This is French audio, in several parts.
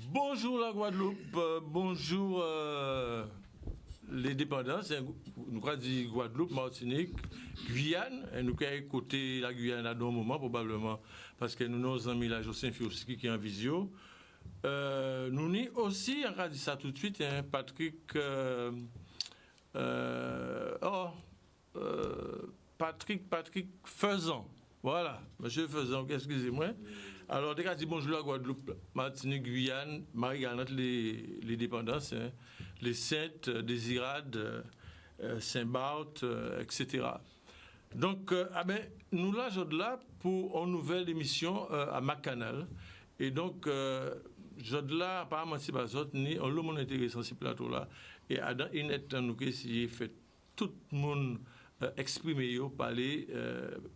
Bonjour la Guadeloupe, bonjour les dépendances, nous avons dit Guadeloupe, Martinique, Guyane, et nous avons côté la Guyane à un moment probablement, parce que nous avons amis la José Fiowski qui est en visio. Nous avons aussi, on va dire ça tout de suite, hein, Patrick Faisan. Voilà, monsieur Faisan, excusez-moi. Alors, dès qu'on dit bonjour à Guadeloupe, Martinique, Guyane, Marie-Galante, les dépendances, hein, les Saintes, Désirades, Saint-Barth, etc. Donc, nous là, là pour une nouvelle émission à Macanal. Et donc, là, apparemment, c'est pas autre, ni on l'a intéressant ce plateau-là. Et Adam, il est en nous qui fait tout le monde exprimer, parler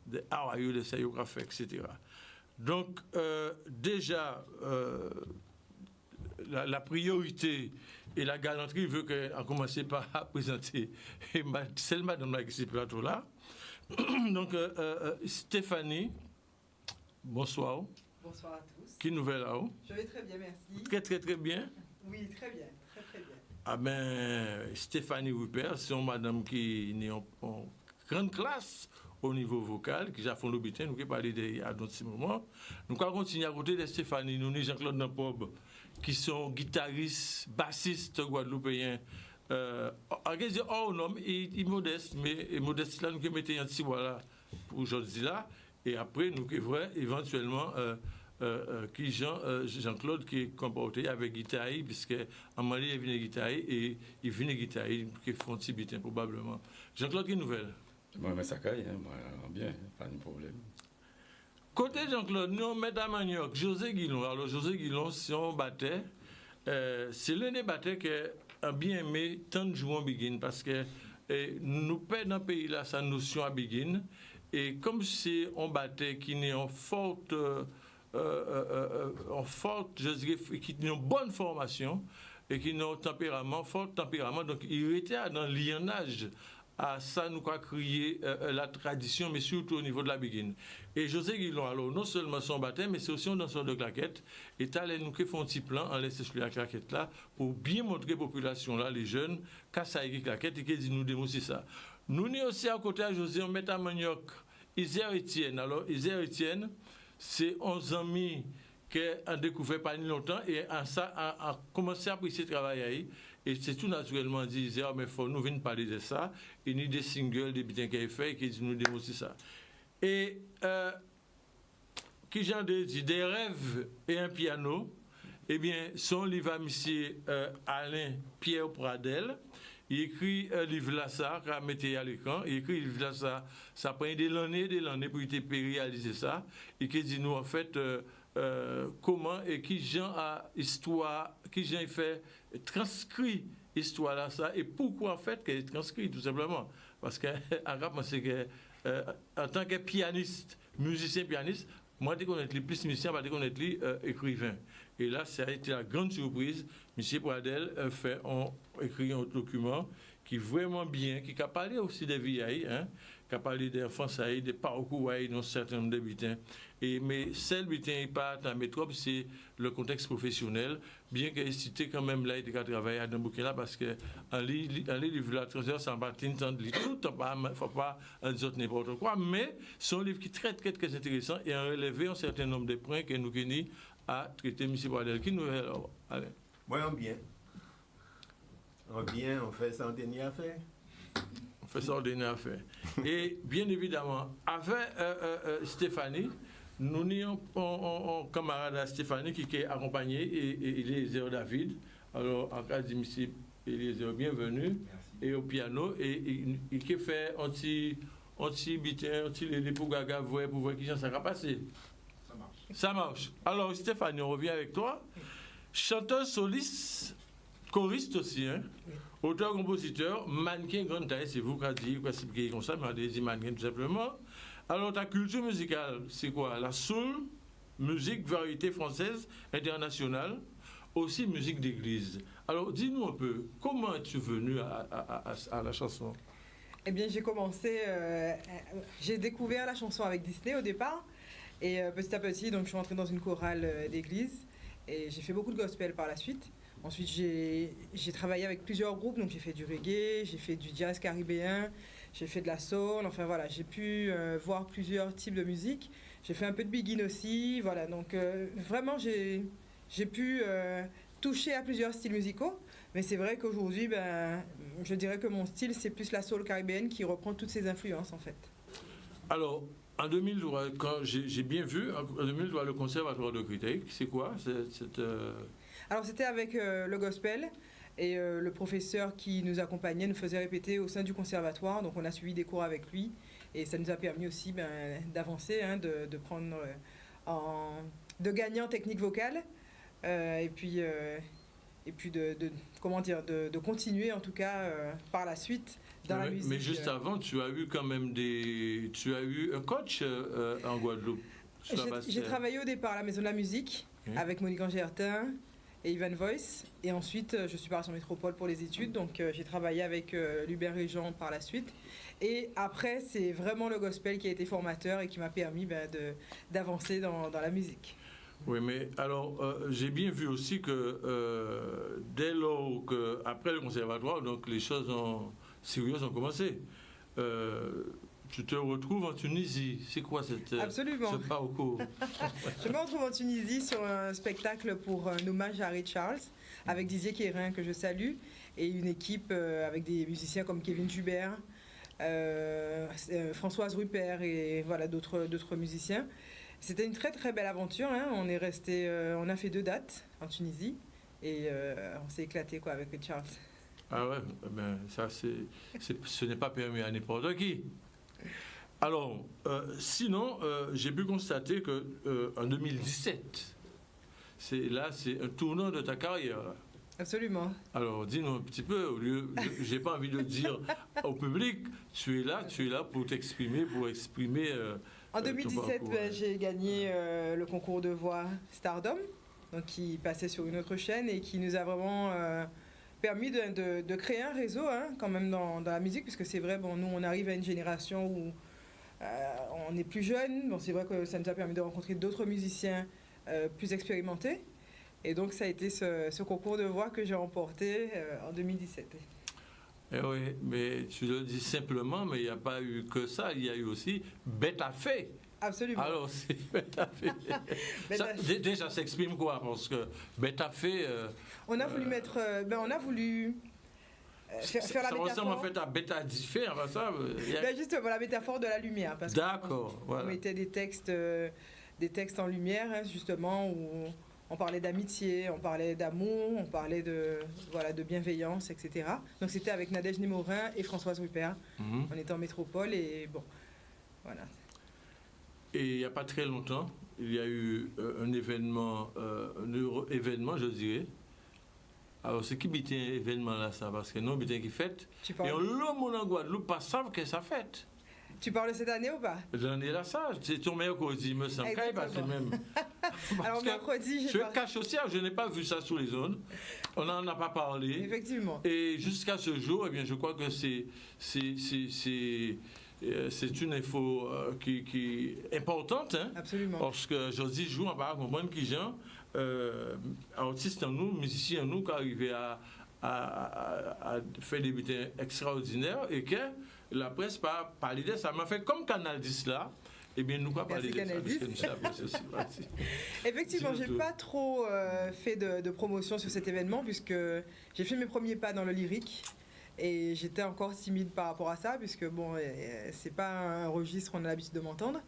des hawaïeux, des saillographes, etc. Donc, déjà, la priorité et la galanterie veut qu'on commence par présenter celle madame qui est ce plateau-là. Donc, Stéphanie, bonsoir. Bonsoir à tous. Qui nouvelle là-haut? Je vais très bien, merci. Très, très, très bien. Oui, très bien, très, très bien. Ah ben, Stéphanie Rupert, c'est une madame qui est en grande classe au niveau vocal, qui a fait l'obédience, nous qui parlé à d'autres moments. Nous allons continuer à côté de Stéphanie, nous, Jean-Claude Nampob, qui sont guitaristes, bassistes guadeloupéens. Homme, il modeste, mais modeste là, nous qui mettons un petit voilà pour aujourd'hui là. Et après, nous qui vrai éventuellement qui Jean-Claude qui est comporté avec guitare, puisque en Mali il vient guitare et il vient guitare qui font tibitin probablement. Jean-Claude, quelle nouvelle? Moi, mais ça caille, hein, moi, bien, pas de problème. Côté Jean-Claude, nous mettons à Manioc, José Guillon. Alors José Guillon, si on battait, c'est l'un des batteurs qui a bien aimé tant de jours en begin parce que nous perdons dans le pays là sa notion à begin. Et comme si on battait qui n'est en forte, je dirais, qui n'a une bonne formation et qui n'a un tempérament, fort tempérament, donc il était dans le lionnage à ça, nous avons créé la tradition, mais surtout au niveau de la begin. Et José Guillon, alors, non seulement son baptême, mais c'est aussi un danseur de claquettes. Et nous qui font un petit plan, en laisse sur la claquette là, pour bien montrer à la population là, les jeunes, qu'à ça y est claquette, et qui dit nous démontrer ça. Nous sommes aussi à côté de José, on met à Manioc, Isère Etienne. Alors, Isère Etienne, c'est 11 amis qui ont découvert pas longtemps et a commencé à apprécier le travail. Et c'est tout naturellement dit, mais il faut nous venir parler de ça. Il y a des singles, des bitins qu'il a fait, qui nous démontrent ça. Et qui j'en dit, des rêves et un piano, eh bien, son livre à monsieur Alain Pierre Pradel. Il écrit un livre là, ça, qu'il a mis à l'écran. Il écrit un livre là, ça prend des années pour réaliser ça. Et qui dit, nous, en fait, comment et qui Jean a histoire, qui Jean fait transcrit histoire là ça et pourquoi en fait qu'elle est transcrit tout simplement parce que arabe c'est que en tant que pianiste, musicien pianiste, moi je connais les plus musicien, pas connaître les écrivain. Et là ça a été la grande surprise. Monsieur Pradel fait écrit un document qui est vraiment bien, qui a parlé aussi des vieilles, hein, qui a parlé des enfants, des parcours dans un certain nombre de butins. Mais celle butin pas dans la métropole, c'est le contexte professionnel, bien que cité quand même là, il a travaillé dans le bouquin là, parce que en livre la transfert, ça va tout le temps, il ne faut pas en dire n'importe quoi, mais c'est un livre qui est très, très, très intéressant et a relevé un certain nombre de points que nous avons à traiter, M. Pradel. Qui nous est alors? Allez. Moi, bien. Bien, on fait ça en dernier affaire. On fait ça en dernière affaire. Et bien évidemment, avec Stéphanie, nous avons un camarade à Stéphanie qui est accompagné, et Eliezer David. Alors, en cas de M. Eliezer, bienvenue. Merci. Et au piano, et qui fait un petit bitin, un petit lélé pour Gaga, pour voir qui ça va passer. Ça marche. Ça marche. Alors, Stéphanie, on revient avec toi. Chanteur soliste, choriste aussi, hein? Oui. Auteur-compositeur, mannequin grande taille, c'est vous qui avez dit, qui est comme ça, mais on a dit mannequin tout simplement. Alors, ta culture musicale, c'est quoi? La soul, musique, variété française, internationale, aussi musique d'église. Alors, dis-nous un peu, comment es-tu venu à la chanson? Eh bien, j'ai commencé, j'ai découvert la chanson avec Disney au départ, et petit à petit, donc, je suis entrée dans une chorale d'église. Et j'ai fait beaucoup de gospel par la suite. Ensuite, j'ai travaillé avec plusieurs groupes, donc j'ai fait du reggae, j'ai fait du jazz caribéen, j'ai fait de la soul, enfin voilà, j'ai pu voir plusieurs types de musique. J'ai fait un peu de big-in aussi, voilà, donc vraiment j'ai pu toucher à plusieurs styles musicaux, mais c'est vrai qu'aujourd'hui, je dirais que mon style, c'est plus la soul caribéenne qui reprend toutes ces influences en fait. Alors, en 2003, quand j'ai bien vu, en 2003, le Conservatoire de Créteil, c'est quoi Alors c'était avec le gospel et le professeur qui nous accompagnait nous faisait répéter au sein du conservatoire, donc on a suivi des cours avec lui et ça nous a permis aussi d'avancer, de prendre de gagner en technique vocale et puis de continuer en tout cas par la suite dans la musique. Mais juste avant, tu as eu quand même tu as eu un coach en Guadeloupe. J'ai travaillé au départ à la Maison de la Musique avec Monique Angertin et Ivan Voice. Et ensuite, je suis partie en métropole pour les études. Donc, j'ai travaillé avec Lubert Régent par la suite. Et après, c'est vraiment le gospel qui a été formateur et qui m'a permis d'avancer dans la musique. Oui, mais alors, j'ai bien vu aussi que dès lors qu'après le conservatoire, donc les choses sérieuses ont commencé. Tu te retrouves en Tunisie. C'est quoi ce parcours? Je me retrouve en Tunisie sur un spectacle pour un hommage à Ray Charles, avec Didier Quérin, que je salue, et une équipe avec des musiciens comme Kevin Joubert, Françoise Rupert et voilà, d'autres musiciens. C'était une très très belle aventure. On est resté, on a fait 2 dates en Tunisie et on s'est éclaté quoi, avec Ray Charles. Ah ouais, ça ce n'est pas permis à n'importe qui. Alors, sinon, j'ai pu constater qu'en 2017, c'est un tournant de ta carrière. Absolument. Alors, dis-nous un petit peu, j'ai pas envie de dire au public, tu es là pour t'exprimer, pour exprimer. En 2017, j'ai gagné le concours de voix Stardom, donc qui passait sur une autre chaîne et qui nous a vraiment permis de créer un réseau quand même dans la musique, puisque c'est vrai, nous on arrive à une génération où on est plus jeune, bon, c'est vrai que ça nous a permis de rencontrer d'autres musiciens plus expérimentés, et donc ça a été ce concours de voix que j'ai remporté en 2017. Eh oui, mais tu le dis simplement, mais il n'y a pas eu que ça, il y a eu aussi Beta Fait. Absolument. Alors, c'est Beta Fait. Déjà, ça s'exprime quoi? Parce que Beta Fait... on a voulu mettre... on a voulu... faire la métaphore. Ça ressemble en fait à Beta Diffé, enfin ça. Justement, la métaphore de la lumière. D'accord, voilà. On mettait des textes en lumière, justement, où on parlait d'amitié, on parlait d'amour, on parlait de bienveillance, etc. Donc c'était avec Nadège Némorin et Françoise Rupert. On était en métropole et bon, voilà. Et il n'y a pas très longtemps, il y a eu un événement, je dirais. Alors, c'est qui bitin événement là, ça? Parce que non, bitin qui fête. Et l'homme en Guadeloupe pas savent que ça fête. Tu parles de cette année ou pas? L'année là, ça, c'est ton mercredi, me semble. Parce même. Alors, mercredi, je cache aussi, je n'ai pas vu ça sur les zones. On n'en a pas parlé. Effectivement. Et jusqu'à ce jour, eh bien, je crois que c'est une info qui est importante. Absolument. Parce que je dis, je on va comprendre qui gens, artistes en nous, musiciens en nous, qui arrivent à faire des butins extraordinaires et que la presse pas parler de ça. Mais en fait, comme Canal 10 là, eh bien, nous pas parler de ça. Effectivement, j'ai pas trop fait de promotion sur cet événement puisque j'ai fait mes premiers pas dans le lyrique. Et j'étais encore timide par rapport à ça, puisque bon, c'est pas un registre qu'on a l'habitude de m'entendre.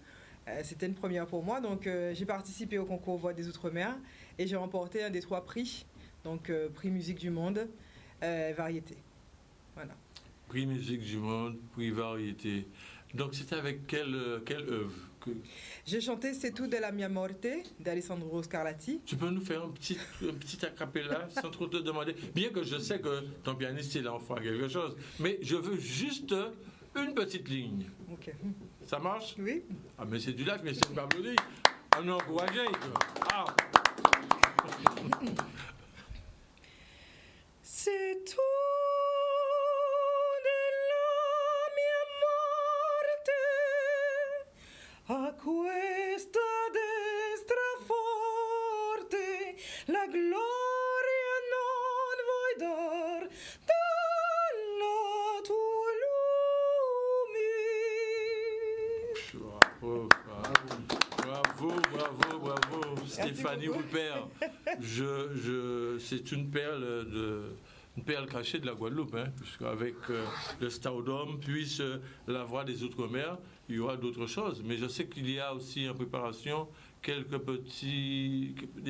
C'était une première pour moi, donc j'ai participé au concours Voix des Outre-mer et j'ai remporté un des 3 prix, donc prix musique du monde, variété. Voilà. Prix musique du monde, prix variété. Donc c'était avec quelle œuvre J'ai chanté C'est tout de la mia morte d'Alessandro Scarlatti. Tu peux nous faire un petit a cappella sans trop te demander, bien que je sais que ton pianiste il en fera quelque chose, mais je veux juste une petite ligne. Ok. Ça marche? Oui. Ah mais c'est du live, mais c'est une parodie. On est encouragé. Ah. C'est tout. A questa destra forte la gloria non voi dar dalla tua lume. Bravo, Stéphanie Rupert. C'est une perle cachée de la Guadeloupe, hein, puisqu'avec le Stardom, puis la voix des Outre-mer, il y aura d'autres choses. Mais je sais qu'il y a aussi en préparation des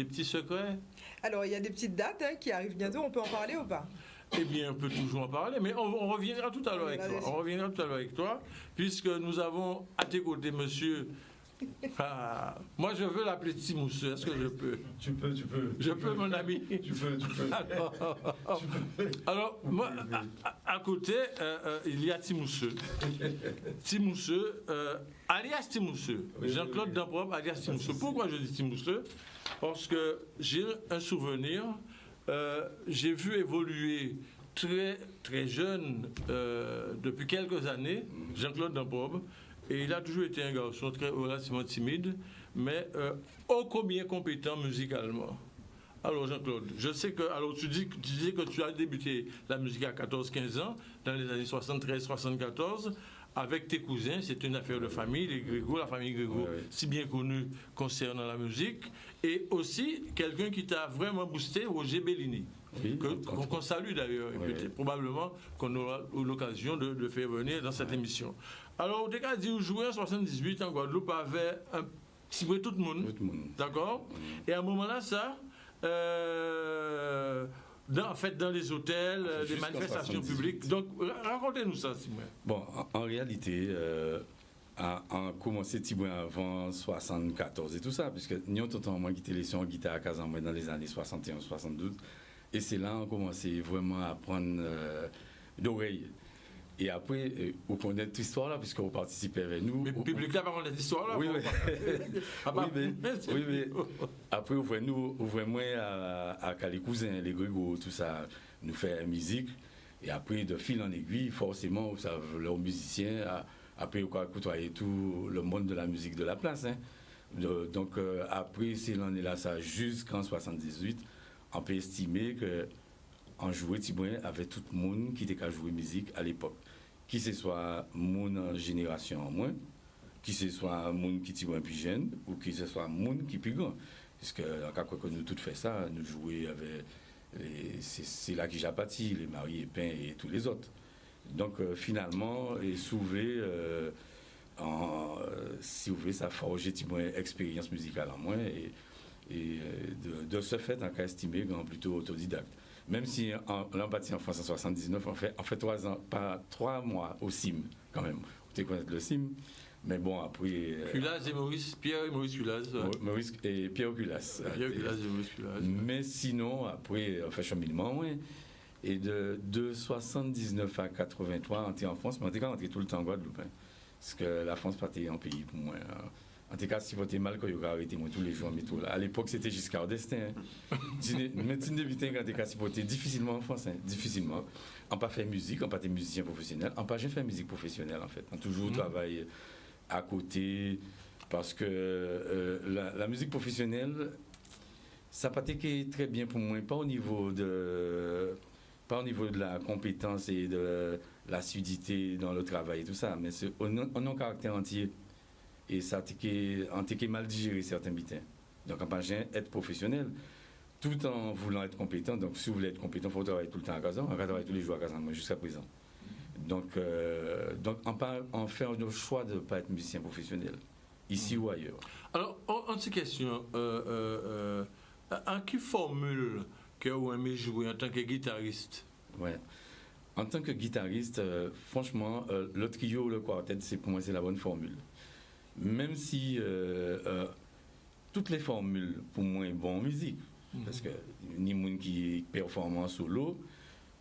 petits secrets. Alors, il y a des petites dates qui arrivent bientôt, on peut en parler ou pas? Eh bien, on peut toujours en parler, mais on reviendra tout à l'heure avec toi. On reviendra tout à l'heure avec toi, puisque nous avons à tes côtés, monsieur. Moi, je veux l'appeler Timousseux. Est-ce que je peux? Tu peux. Je peux, mon ami. Tu peux. Alors moi, à côté, il y a Timousseux. Timousseux, alias Timousseux. Jean-Claude Damprop, alias Timousseux. Pourquoi je dis Timousseux? Parce que j'ai un souvenir. J'ai vu évoluer très, très jeune, depuis quelques années, Jean-Claude Damprop. Et il a toujours été un garçon très relativement timide, mais ô combien compétent musicalement. Alors Jean-Claude, je sais que tu disais que tu as débuté la musique à 14-15 ans, dans les années 73-74, avec tes cousins. C'est une affaire de famille, les Grégo, la famille Grégo, si bien connue concernant la musique. Et aussi, quelqu'un qui t'a vraiment boosté, Roger Bellini. Oui, qu'on salue d'ailleurs, probablement qu'on aura l'occasion de faire venir dans cette émission. Alors, au cas où jouer en 78 en Guadeloupe avait un petit peu tout le monde. D'accord? Et à un moment-là, ça, dans les hôtels, des manifestations publiques. Donc, racontez-nous ça, Simon. Bon, en réalité, on a commencé Tibouin avant 74 et tout ça, puisque nous, tout le temps, moi, qui étais les en guitare à Casamoué dans les années 71-72. Et c'est là qu'on a commencé vraiment à prendre d'oreilles. Et après, vous connaissez toute l'histoire là, puisqu'on participait avec nous. Mais le public là, par contre, cette histoire là. Oui, mais après, nous vraiment à les cousins, les Grégo, tout ça, nous faire musique. Et après, de fil en aiguille, forcément, vous savez, leurs musiciens, après, on a côtoyé tout le monde de la musique de la place. Hein. Donc, après, c'est l'année là, ça, jusqu'en 78. On peut estimer qu'en jouer Tibouin avec tout le monde qui était qu'à jouer musique à l'époque. Qui ce soit mon génération en moins, qui ce soit mon qui Tibouin plus jeune, ou qui ce soit mon qui plus grand. Parce que quand nous tous fait ça, nous jouer avec c'est là que j'ai parti, les Marie et Pain et tous les autres. Donc finalement, et soulever si vous voulez, ça a forgé Tibouin expérience musicale en moins. Et de ce fait, on a estimé qu'on est plutôt autodidacte. Même si l'an parti en France en 79, on fait 3 mois au CIM, quand même. Vous connaissez le CIM, mais bon, après... Culas et Pierre et Maurice Culas. Maurice et Pierre Culas. Pierre Culas et Maurice Culas. Mais sinon, après, on fait cheminement, oui. Et de 79 à 83, on était en France, mais on était tout le temps en Guadeloupe. Hein, parce que la France, pas un pays pour moi. En tout cas, si vous êtes mal, quand vous arrêté moi tous les jours, mais tout là. À l'époque, c'était Giscard d'Estaing. Mais tu n'évites quand vous êtes difficilement en France, hein, difficilement. On n'a pas fait musique, on n'a pas été musicien professionnel, on n'a pas jamais fait musique professionnelle en fait. On a toujours travaillé à côté, parce que la musique professionnelle, ça n'a pas été très bien pour moi, pas au niveau de la compétence et de l'assiduité dans le travail et tout ça, mais c'est un caractère entier. Et ça a été mal digéré certains bitins. Donc, on peut être professionnel tout en voulant être compétent. Donc, si vous voulez être compétent, il faut travailler tout le temps à Kazan. On va travailler tous les jours à Kazan, jusqu'à présent. Donc on fait le choix de ne pas être musicien professionnel, ici ou ailleurs. Alors, en ces questions, en quelle formule que vous aimez jouer en tant que guitariste? Ouais. En tant que guitariste, franchement, le trio ou le quartet, pour moi, c'est la bonne formule. Même si toutes les formules, pour moi, sont bonnes en musique. Parce que ni monde qui performe en solo,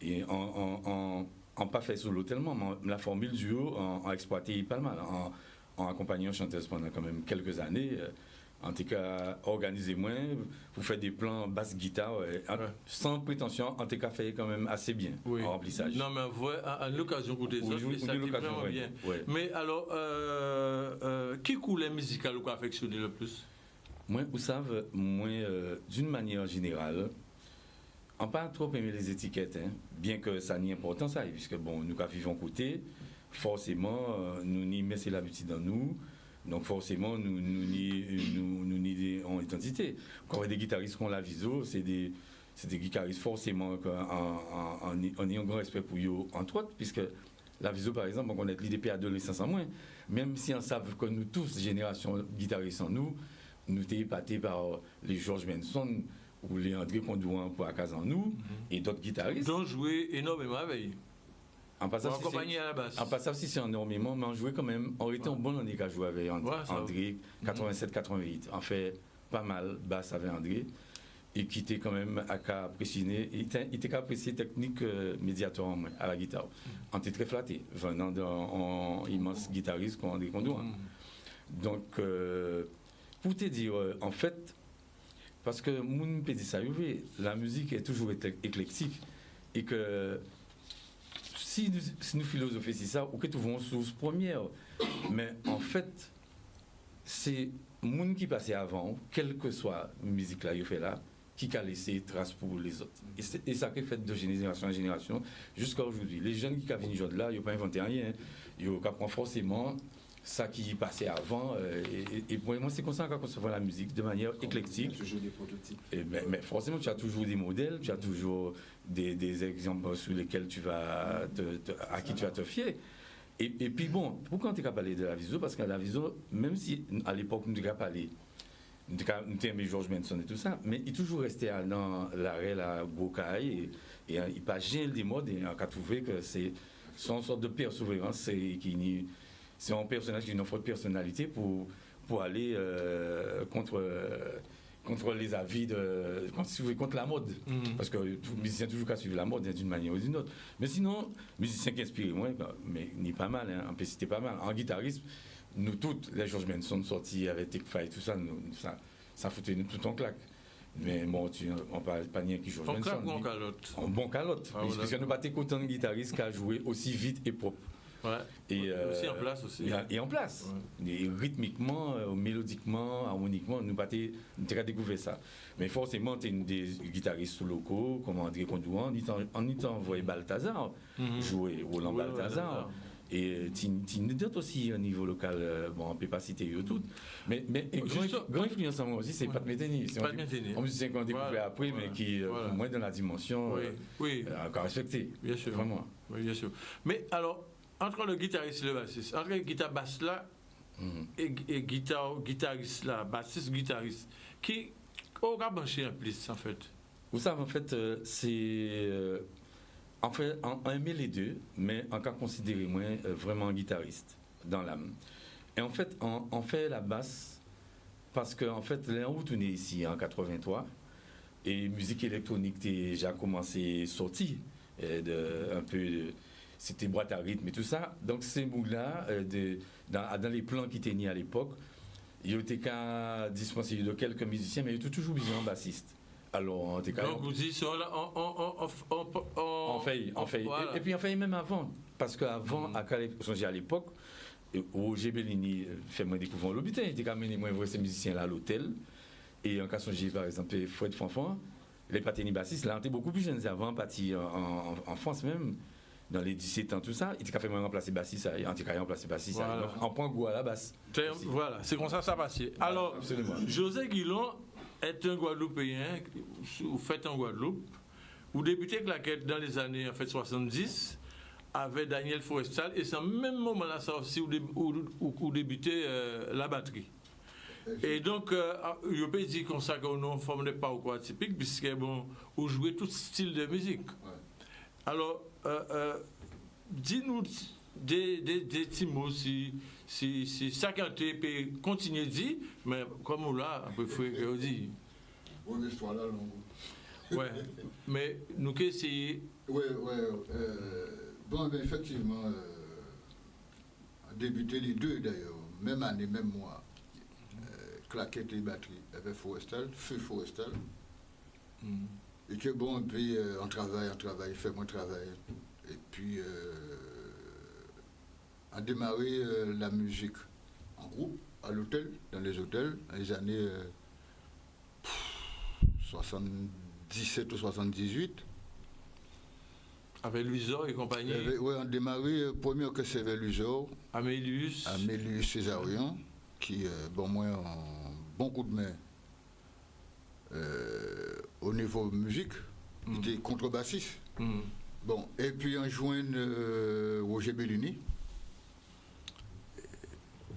et on pas fait solo tellement, mais la formule duo, on a exploité pas mal. En accompagnant chanteuse pendant quand même quelques années. En tout cas, organisez-moi, vous faites des plans basse-guitare, sans prétention, en tout cas, fait quand même assez bien en remplissage. Non, mais à l'occasion pour des autres, ça dit vraiment bien. Ouais. Mais alors, qui coulait musical ou quoi affectionné le plus? Moi, vous savez, moi, d'une manière générale, on pas trop aimer les étiquettes, hein, bien que ça n'y important ça, puisque bon, nous qui vivons côté, forcément, nous n'y mettons l'habitude dans nous, donc forcément, nous n'y en identité. Quand on a des guitaristes qui ont la viso, c'est des guitaristes forcément en ayant grand respect pour eux, entre autres, puisque la viso, par exemple, on connaît l'IDP adolescence en moins, même si on savent que nous tous, génération guitaristes en nous t'es épatés par les George Benson ou les André Condouan pour Akaz en nous, et d'autres guitaristes. Dont joué énormément avec. En passant, accompagné à la basse. En passant, si c'est énormément, mais on jouait quand même, on était en bonne année qu'à jouer avec André, 87-88. On fait pas mal basse avec André, et qui était quand même à qu'à apprécier, il était qu'à apprécier technique médiateur en à la guitare. On était très flatté, venant d'un immense guitariste comme André Condouan. Donc, pour te dire, en fait, parce que mon petit ça, la musique est toujours éclectique et que si nous philosophisons ça, ou que nous trouvons source première, mais en fait, c'est monde qui passait avant, quelle que soit la musique là, il fait là, qui a laissé trace pour les autres. Et ça qui fait de génération en génération jusqu'à aujourd'hui. Les jeunes qui viennent aujourd'hui là, ils n'ont pas inventé rien, ils apprennent forcément ça qui passait avant. Et pour moi, c'est comme ça qu'on conçoit la musique, de manière éclectique. Toujours des prototypes. Mais forcément, tu as toujours des modèles, tu as toujours des exemples sur lesquels à qui tu vas te fier. Et puis bon, pourquoi on t'a parlé de la viso? Parce qu'à la viso, même si à l'époque, nous n'avons pas parlé, nous aimé George Benson et tout ça, mais il est toujours resté dans l'arrêt, la Gokai, et il pas gêné des modes, et on a trouvé que c'est son sorte de persévérance, c'est un personnage qui a une forte personnalité pour aller contre les avis contre la mode. Parce que tout musicien toujours qu'à suivre la mode d'une manière ou d'une autre. Mais sinon, musicien qui inspire moi, mais n'est pas mal, hein, en plus c'était pas mal. En guitariste, nous toutes, les George Benson sortis avec Take Five, tout ça, ça foutait nous tout en claque. Mais bon, on parle pas ni qui George Benson. En bon calotte. En bon calotte. Parce que nous pas autant de guitaristes qui a joué aussi vite et propre. Ouais. Et aussi en place aussi. Et en place. Ouais. Et rythmiquement, mélodiquement, harmoniquement, nous avons découvert ça. Mais forcément, tu es des guitaristes locaux, comme André Condouan, on y t'a envoyé Balthazar jouer, Roland Balthazar. Et tu notes aussi au niveau local, bon, on ne peut pas citer eux toutes. Mais grand influence en moi aussi, c'est Pat Metheny. Un musicien qu'on a découvert après, mais qui, au moins dans la dimension, encore respecté. Bien sûr. Vraiment. Oui, bien sûr. Mais alors, entre le guitariste et le bassiste, entre le guitare basse là et guitariste là, bassiste, guitariste, qui a branché un plus en fait? Vous savez, en fait, c'est. En fait, on aimait les deux, mais on a considéré moi vraiment un guitariste dans l'âme. Et en fait, on fait la basse parce que en fait, là où on est ici en 83, et musique électronique a déjà commencé à sortir, un peu. C'était boîte à rythme et tout ça. Donc ces mots-là, dans les plans qui étaient nés à l'époque, il était qu'à dispenser de quelques musiciens, mais il était toujours besoin d'un bassiste. Alors, on était donc vous dites, on fait. Voilà. Et puis on fait même avant, parce qu'avant, à l'époque, Roger Bellini fait moi découvrir l'hôpital, il était quand même moi voir ces musiciens-là à l'hôtel. Et en cas de par exemple, Fred Fanfan, les paténis bassistes, là, on était beaucoup plus jeunes avant, partis en France même. Dans les 17 ans, tout ça, il était fait remplacer bassiste, il était remplacer bassiste. Voilà. On prend goût à la basse. Voilà, c'est comme ça passait. Voilà, alors, absolument. José Guillon est un Guadeloupéen, vous faites en Guadeloupe, vous débutez claquette dans les années en fait, 70 avec Daniel Forestal, et c'est au même moment-là ça aussi où débutez la batterie. Et donc, je peux dire comme ça qu'on ne forme pas au quoi typique, puisque bon, vous jouez tout style de musique. Ouais. Alors, dis-nous des petits mots si ça peut continuer à dire, mais comme on l'a, on peut faire que dit. Oui, l'histoire là, non. Ouais, mais nous qu'est-ce essayer. Oui. Bon, mais effectivement, débuté les deux d'ailleurs, même année, même mois, claquette et batterie avec Forestal, feu Forestal. Et que bon, et puis on travaille, fait mon travail. Et puis on a démarré la musique en groupe, à l'hôtel, dans les hôtels, dans les années 77 ou 78. Avec Luisor et compagnie. Oui, on a démarré, premier que c'était Luisor. Amélius Césarion, qui, bon, moi, un bon coup de main au niveau musique. Il était contrebassiste. Bon, et puis on joint Roger Bellini,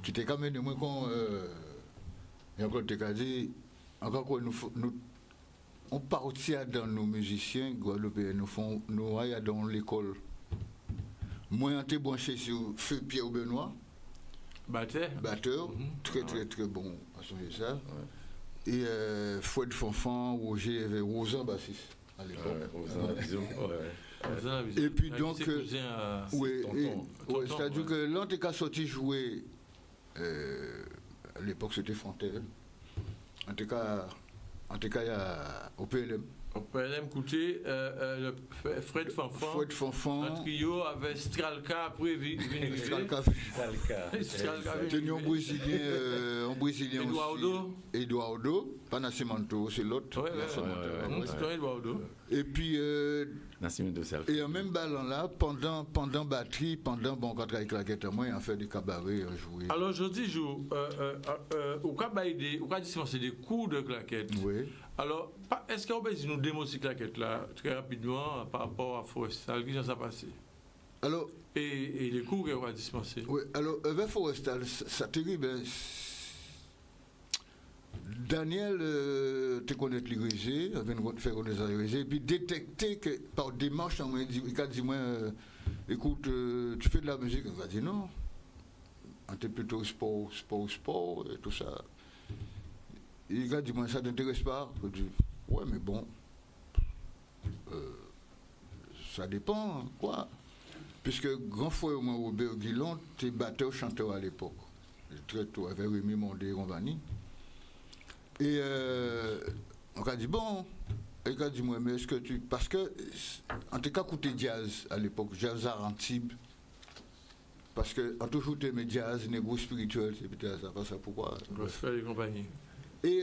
qui était quand même de moins qu'on. Et encore, dit, encore qu'on nous on partit dans nos musiciens guadeloupéens, nous allons dans l'école. Moi, on était branché sur Feu Pierre Benoît, batteur, très bon à changer ça. Ouais. Et Fouette Fanfan, Roger, Rosan bassiste à l'époque. Et puis donc, c'est-à-dire que l'on a sorti jouer, à l'époque c'était Fontaine, en tout cas au PLM. Au PLM, écoutez, Fred Fanfan, un trio avec Stralka après Stralka. C'était un Brésilien Eduardo, pas Nascimento, c'est l'autre. Eduardo. Et puis, et en même ballon là, pendant batterie, bon, quand il claquait à moi, on fait des cabarets, on jouait. Alors, aujourd'hui, au cas dispenser des coups de claquettes. Oui. Alors, est-ce qu'on peut nous démontrer claquette là, très rapidement, par rapport à Forestal, qui s'est passé? Alors, et les cours qu'on va dispenser? Oui, alors, avec Forestal, ça terrible. Daniel, tu connais l'Irisé, on vient de faire l'Irisé, et puis détecter que par démarche, il a dit, moi, écoute, tu fais de la musique? On va dire non. On était plutôt sport, et tout ça. Il a dit, moi, ça ne t'intéresse pas? Je dis, ouais, mais bon, ça dépend, quoi. Puisque grand frère, moi, Robert Guillon, tu es batteur-chanteur à l'époque. Très tôt, avec Rémi Mondé et compagnie. Et on a dit, bon, il a dit, moi, mais est-ce que tu. Parce que, en tout cas, écouter jazz à l'époque, jazz à Antibes, parce qu'on a toujours aimé jazz, négo spirituel, c'est peut-être ça, pas ça, pourquoi? Gospel et compagnie. Et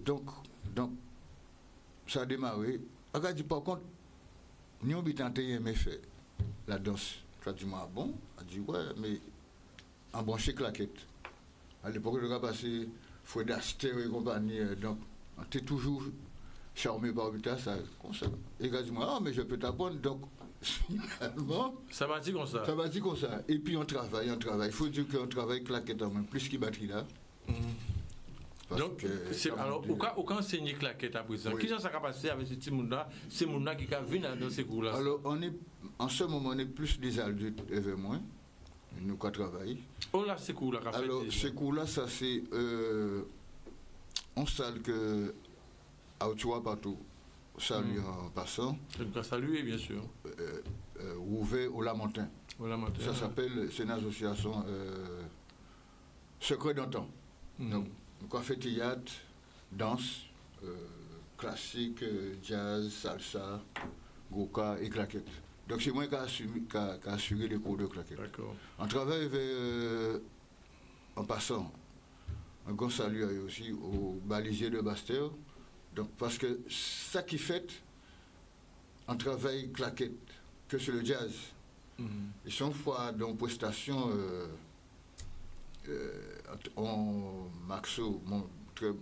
donc, ça a démarré. On a dit, par contre, nous avons aimé faire la danse. Tu as dit, moi, bon? On a dit, ouais, mais en branché claquette. À l'époque, on a passé Fred Astaire et compagnie. Donc, on était toujours charmé par ça, comme ça. Et il a dit, moi, ah, mais je peux t'apprendre. Donc, finalement. Ça va dire comme ça. Ça va dire comme ça. Et puis, on travaille. Il faut dire qu'on travaille claquette en même, plus qu'il batterie là. Donc, alors, aucun enseigner claquette à présent. Oui. Qui a sa capacité avec ce petit monde-là? C'est monde-là qui vient dans ces cours-là. Alors, en ce moment, on est plus des adultes avec moi. Nous qui travaillons. Oh là, ces cours-là, alors, ces cours-là, ça c'est on salue que Aoutoua partout. Salut en passant. Je dois saluer, bien sûr. Ouvert au Lamentin. Ça s'appelle, c'est une association secret d'antan. Donc, on fait théâtre, danse, classique, jazz, salsa, goka et claquette. Donc c'est moi qui ai assuré les cours de claquette. On travaille en passant, un grand salut aussi au balisier de Bastère. Donc parce que ça qui fait, on travaille claquette, que c'est le jazz. Et chaque fois dans une prestation, Maxo, mon très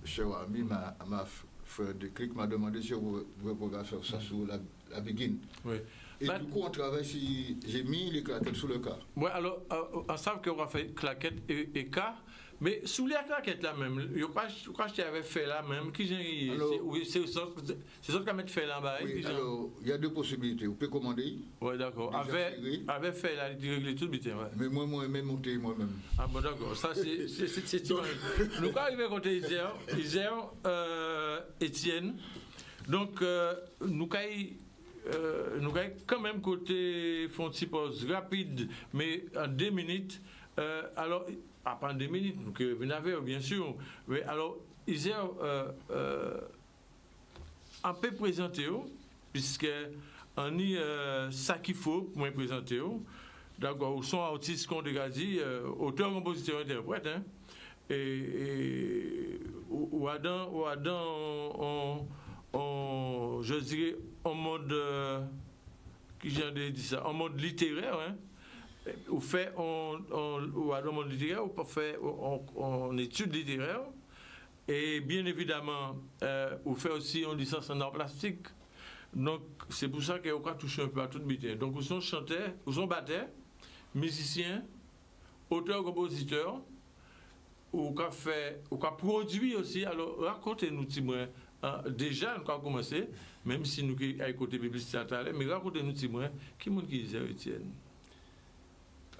cher ami, m'a fait des clics, m'a demandé si vous pouvez faire ça sur la Begin. Oui. Et du coup, on travaille si j'ai mis les claquettes sous le cas. Oui, alors, on sait qu'on va faire claquettes et cas, mais sous les claquettes là même, je crois que tu avais fait là même, c'est ça qui a fait là-bas. Oui, alors, il y a deux possibilités. Vous pouvez commander. Oui, d'accord. Avait fait là, il réglait tout le temps. Ouais. Mais moi-même, monté moi-même. Ah bon, d'accord. Ça, c'est nous, quand arrivons à côté Isère, Étienne, donc, nous avons quand même côté font une pause rapide, mais en 2 minutes. Alors, après en 2 minutes, nous venons bien sûr. Mais alors, Isère, on peut présenter, puisque on a ça qu'il faut pour me présenter. D'accord, son artiste qu'on a dit, auteur, compositeur, interprète. Et ou Adam, je dirais, en mode, qui j'ai dit ça, en mode littéraire, hein. Ou fait ou Adam en mode littéraire, ou pas fait en études littéraires. Et bien évidemment, on fait aussi en licence en art plastique. Donc, c'est pour ça qu'on a touché un peu à tout le bité. Donc, vous sont chanteurs, vous sont batteurs, musiciens, auteurs, compositeurs, ou a produit aussi. Alors, racontez-nous, Timouin. Déjà, nous avons commencé, même si nous avons côté publicitaire, mais racontez-nous, Timouin, qui est-ce qui disait Étienne?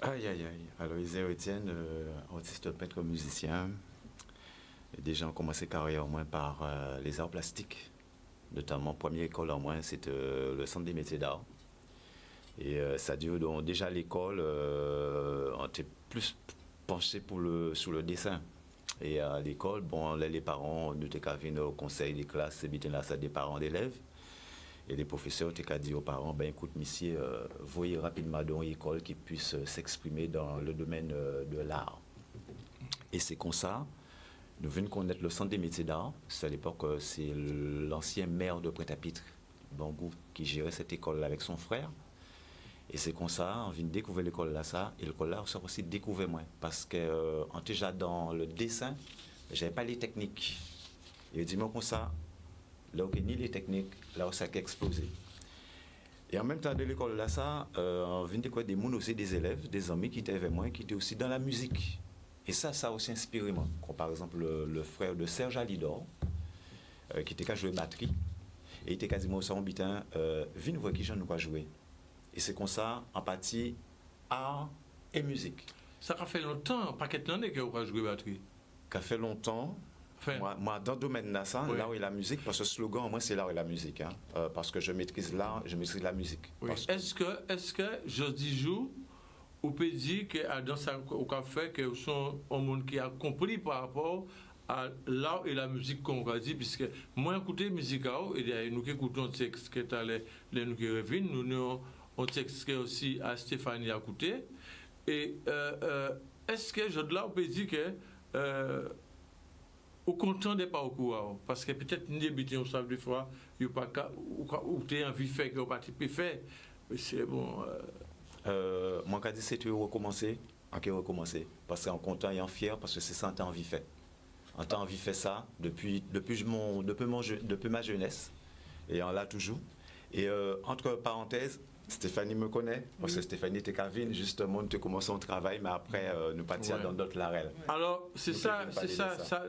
Aïe. Alors, Isère Étienne, artiste peintre musicien. Et déjà, on commençait carrière au moins par les arts plastiques. Notamment, première école en moins, c'était le Centre des métiers d'art. Et ça dure donc déjà à l'école, on était plus penché sur le dessin. Et à l'école, bon, les parents nous étaient venus au conseil des classes, c'était là, ça des parents d'élèves. Et les professeurs étaient dit aux parents, ben écoute, monsieur, voyez rapidement dans l'école qui puisse s'exprimer dans le domaine de l'art. Et c'est comme ça. Nous venons connaître le Centre des métiers d'art. C'est à l'époque, c'est l'ancien maire de Pointe-à-Pitre, Bangou, qui gérait cette école avec son frère. Et c'est comme ça, on vient découvrir l'école là, ça. Et l'école là, on s'est aussi découvert moins. Parce que, déjà dans le dessin, je n'avais pas les techniques. Et je dis, moi, comme ça, là où il n'y a ni les techniques, là où ça a explosé. Et en même temps, de l'école là, ça, on vient découvrir des gens aussi, des élèves, des amis qui étaient avec moi, qui étaient aussi dans la musique. Et ça a aussi inspiré moi. Comme par exemple le frère de Serge Alidor, qui était qu'à jouer batterie. Et il était quasiment au salon bitin, viens voir qui j'en nous jouer. Et c'est comme ça, en partie, art et musique. Ça a fait longtemps, pas qu'être l'année que vous avez joué batterie. Ça fait longtemps. Enfin, moi, dans le domaine de ça, oui. L'art et la musique, parce que le slogan, moi, c'est l'art et la musique. Hein, parce que je maîtrise l'art, je maîtrise la musique. Oui. Est-ce que je dis jour, on peut dire que dans ça, au café, que sont un monde qui a compris par rapport à l'art et la musique qu'on va dire, puisque moi, écouter musique, et nous qui écoutons texte qui est allé, nous qui reviennent, nous on texte aussi à Stéphanie à écouter. Et est-ce que je là, on peut dire que au content des pas au courant, parce que peut-être nous débutons au savent des fois, il pas ou tu as envie de faire que vous pas faire, mais c'est bon. Moi, quand je dis c'est tu recommencer, recommencer, parce qu'on est content et en fier, parce que c'est ça, on a envie de faire. On a envie de faire ça depuis ma jeunesse, et on l'a toujours. Et entre parenthèses, Stéphanie me connaît, parce que Stéphanie était Kavin, justement, nous commençons au travail, mais après, nous partions dans d'autres larelles. Alors, c'est ça,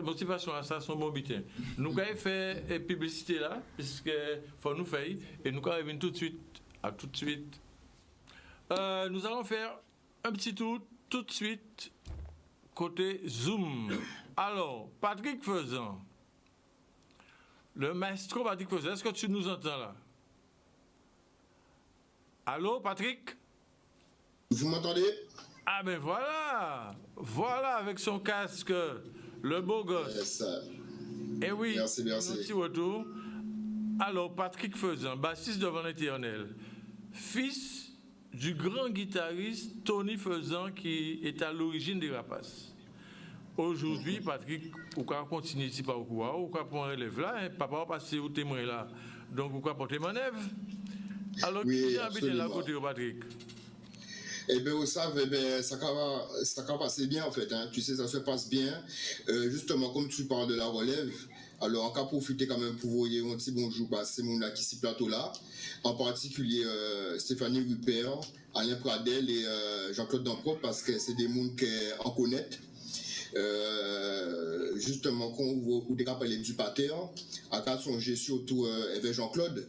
motivation à ça, son bon butin. Nous avons fait publicité là, puisque faut nous faire, et nous allons revenir tout de suite. À tout de suite. Nous allons faire un petit tour tout de suite côté Zoom. Alors, Patrick Faisan, le maestro Patrick Faisan, est-ce que tu nous entends là? Allô, Patrick? Vous m'entendez? Ah ben voilà, avec son casque, le beau gosse. Eh oui, merci. Petit retour. Alors, Patrick Faisan, bassiste devant l'Éternel, fils du grand guitariste Tony Faisan qui est à l'origine des Rapaces. Aujourd'hui, Patrick, vous pouvez continuer ici par le couloir, vous pouvez prendre un élève là, hein, papa va passer au témoin là, donc vous pouvez porter manœuvre. Alors, qui a habité là côté, Patrick? Eh bien, vous savez, ça va passer bien en fait. Hein. Tu sais, ça se passe bien. Justement, comme tu parles de la relève, alors on va profiter quand même pour vous dire un petit bonjour à ces gens-là qui sont plateau là. En particulier Stéphanie Rupert, Alain Pradel et Jean-Claude Damprot, parce que c'est des gens qu'on connaît. Justement, quand vous parlez du pater, à cas songer surtout avec Jean-Claude,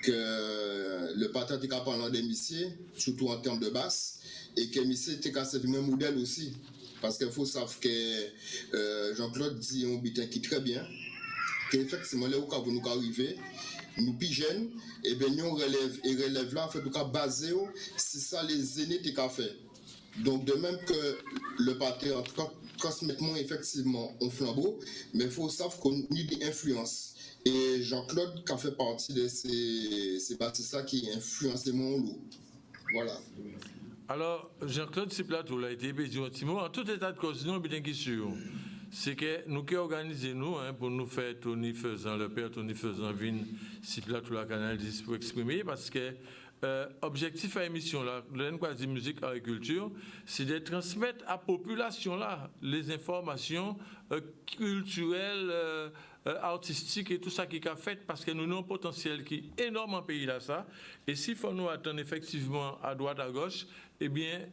que le pater était capable des missiers, surtout en termes de basse, et que missier était capable de même modèle aussi. Parce qu'il faut savoir que Jean-Claude dit un bitin qui est très bien, qu'effectivement, là où nous arrivons, nous plus jeunes, et bien nous relève là, en fait, nous avons basé, c'est ça les aînés qui ont fait. Donc, de même que le pater transmet effectivement un flambeau, mais il faut savoir qu'on a des influences. Et Jean-Claude qui a fait partie de ces bâtisses-là qui influencent mon loup. Voilà. Alors, Jean-Claude, c'est plateau, là, a été béni en tout état de cause, sinon, bien qu'il sûr. c'est que nous qui organisons nous pour nous faire Tony Faisant, le père Tony Faisant vient si là tout la canal 10 pour exprimer parce que objectif à l'émission là, le musique agriculture, c'est de transmettre à la population là les informations culturelles, artistiques et tout ça qui a fait parce que nous avons un potentiel qui est énorme en pays là ça. Et s'il faut nous attendre effectivement à droite à gauche, eh bien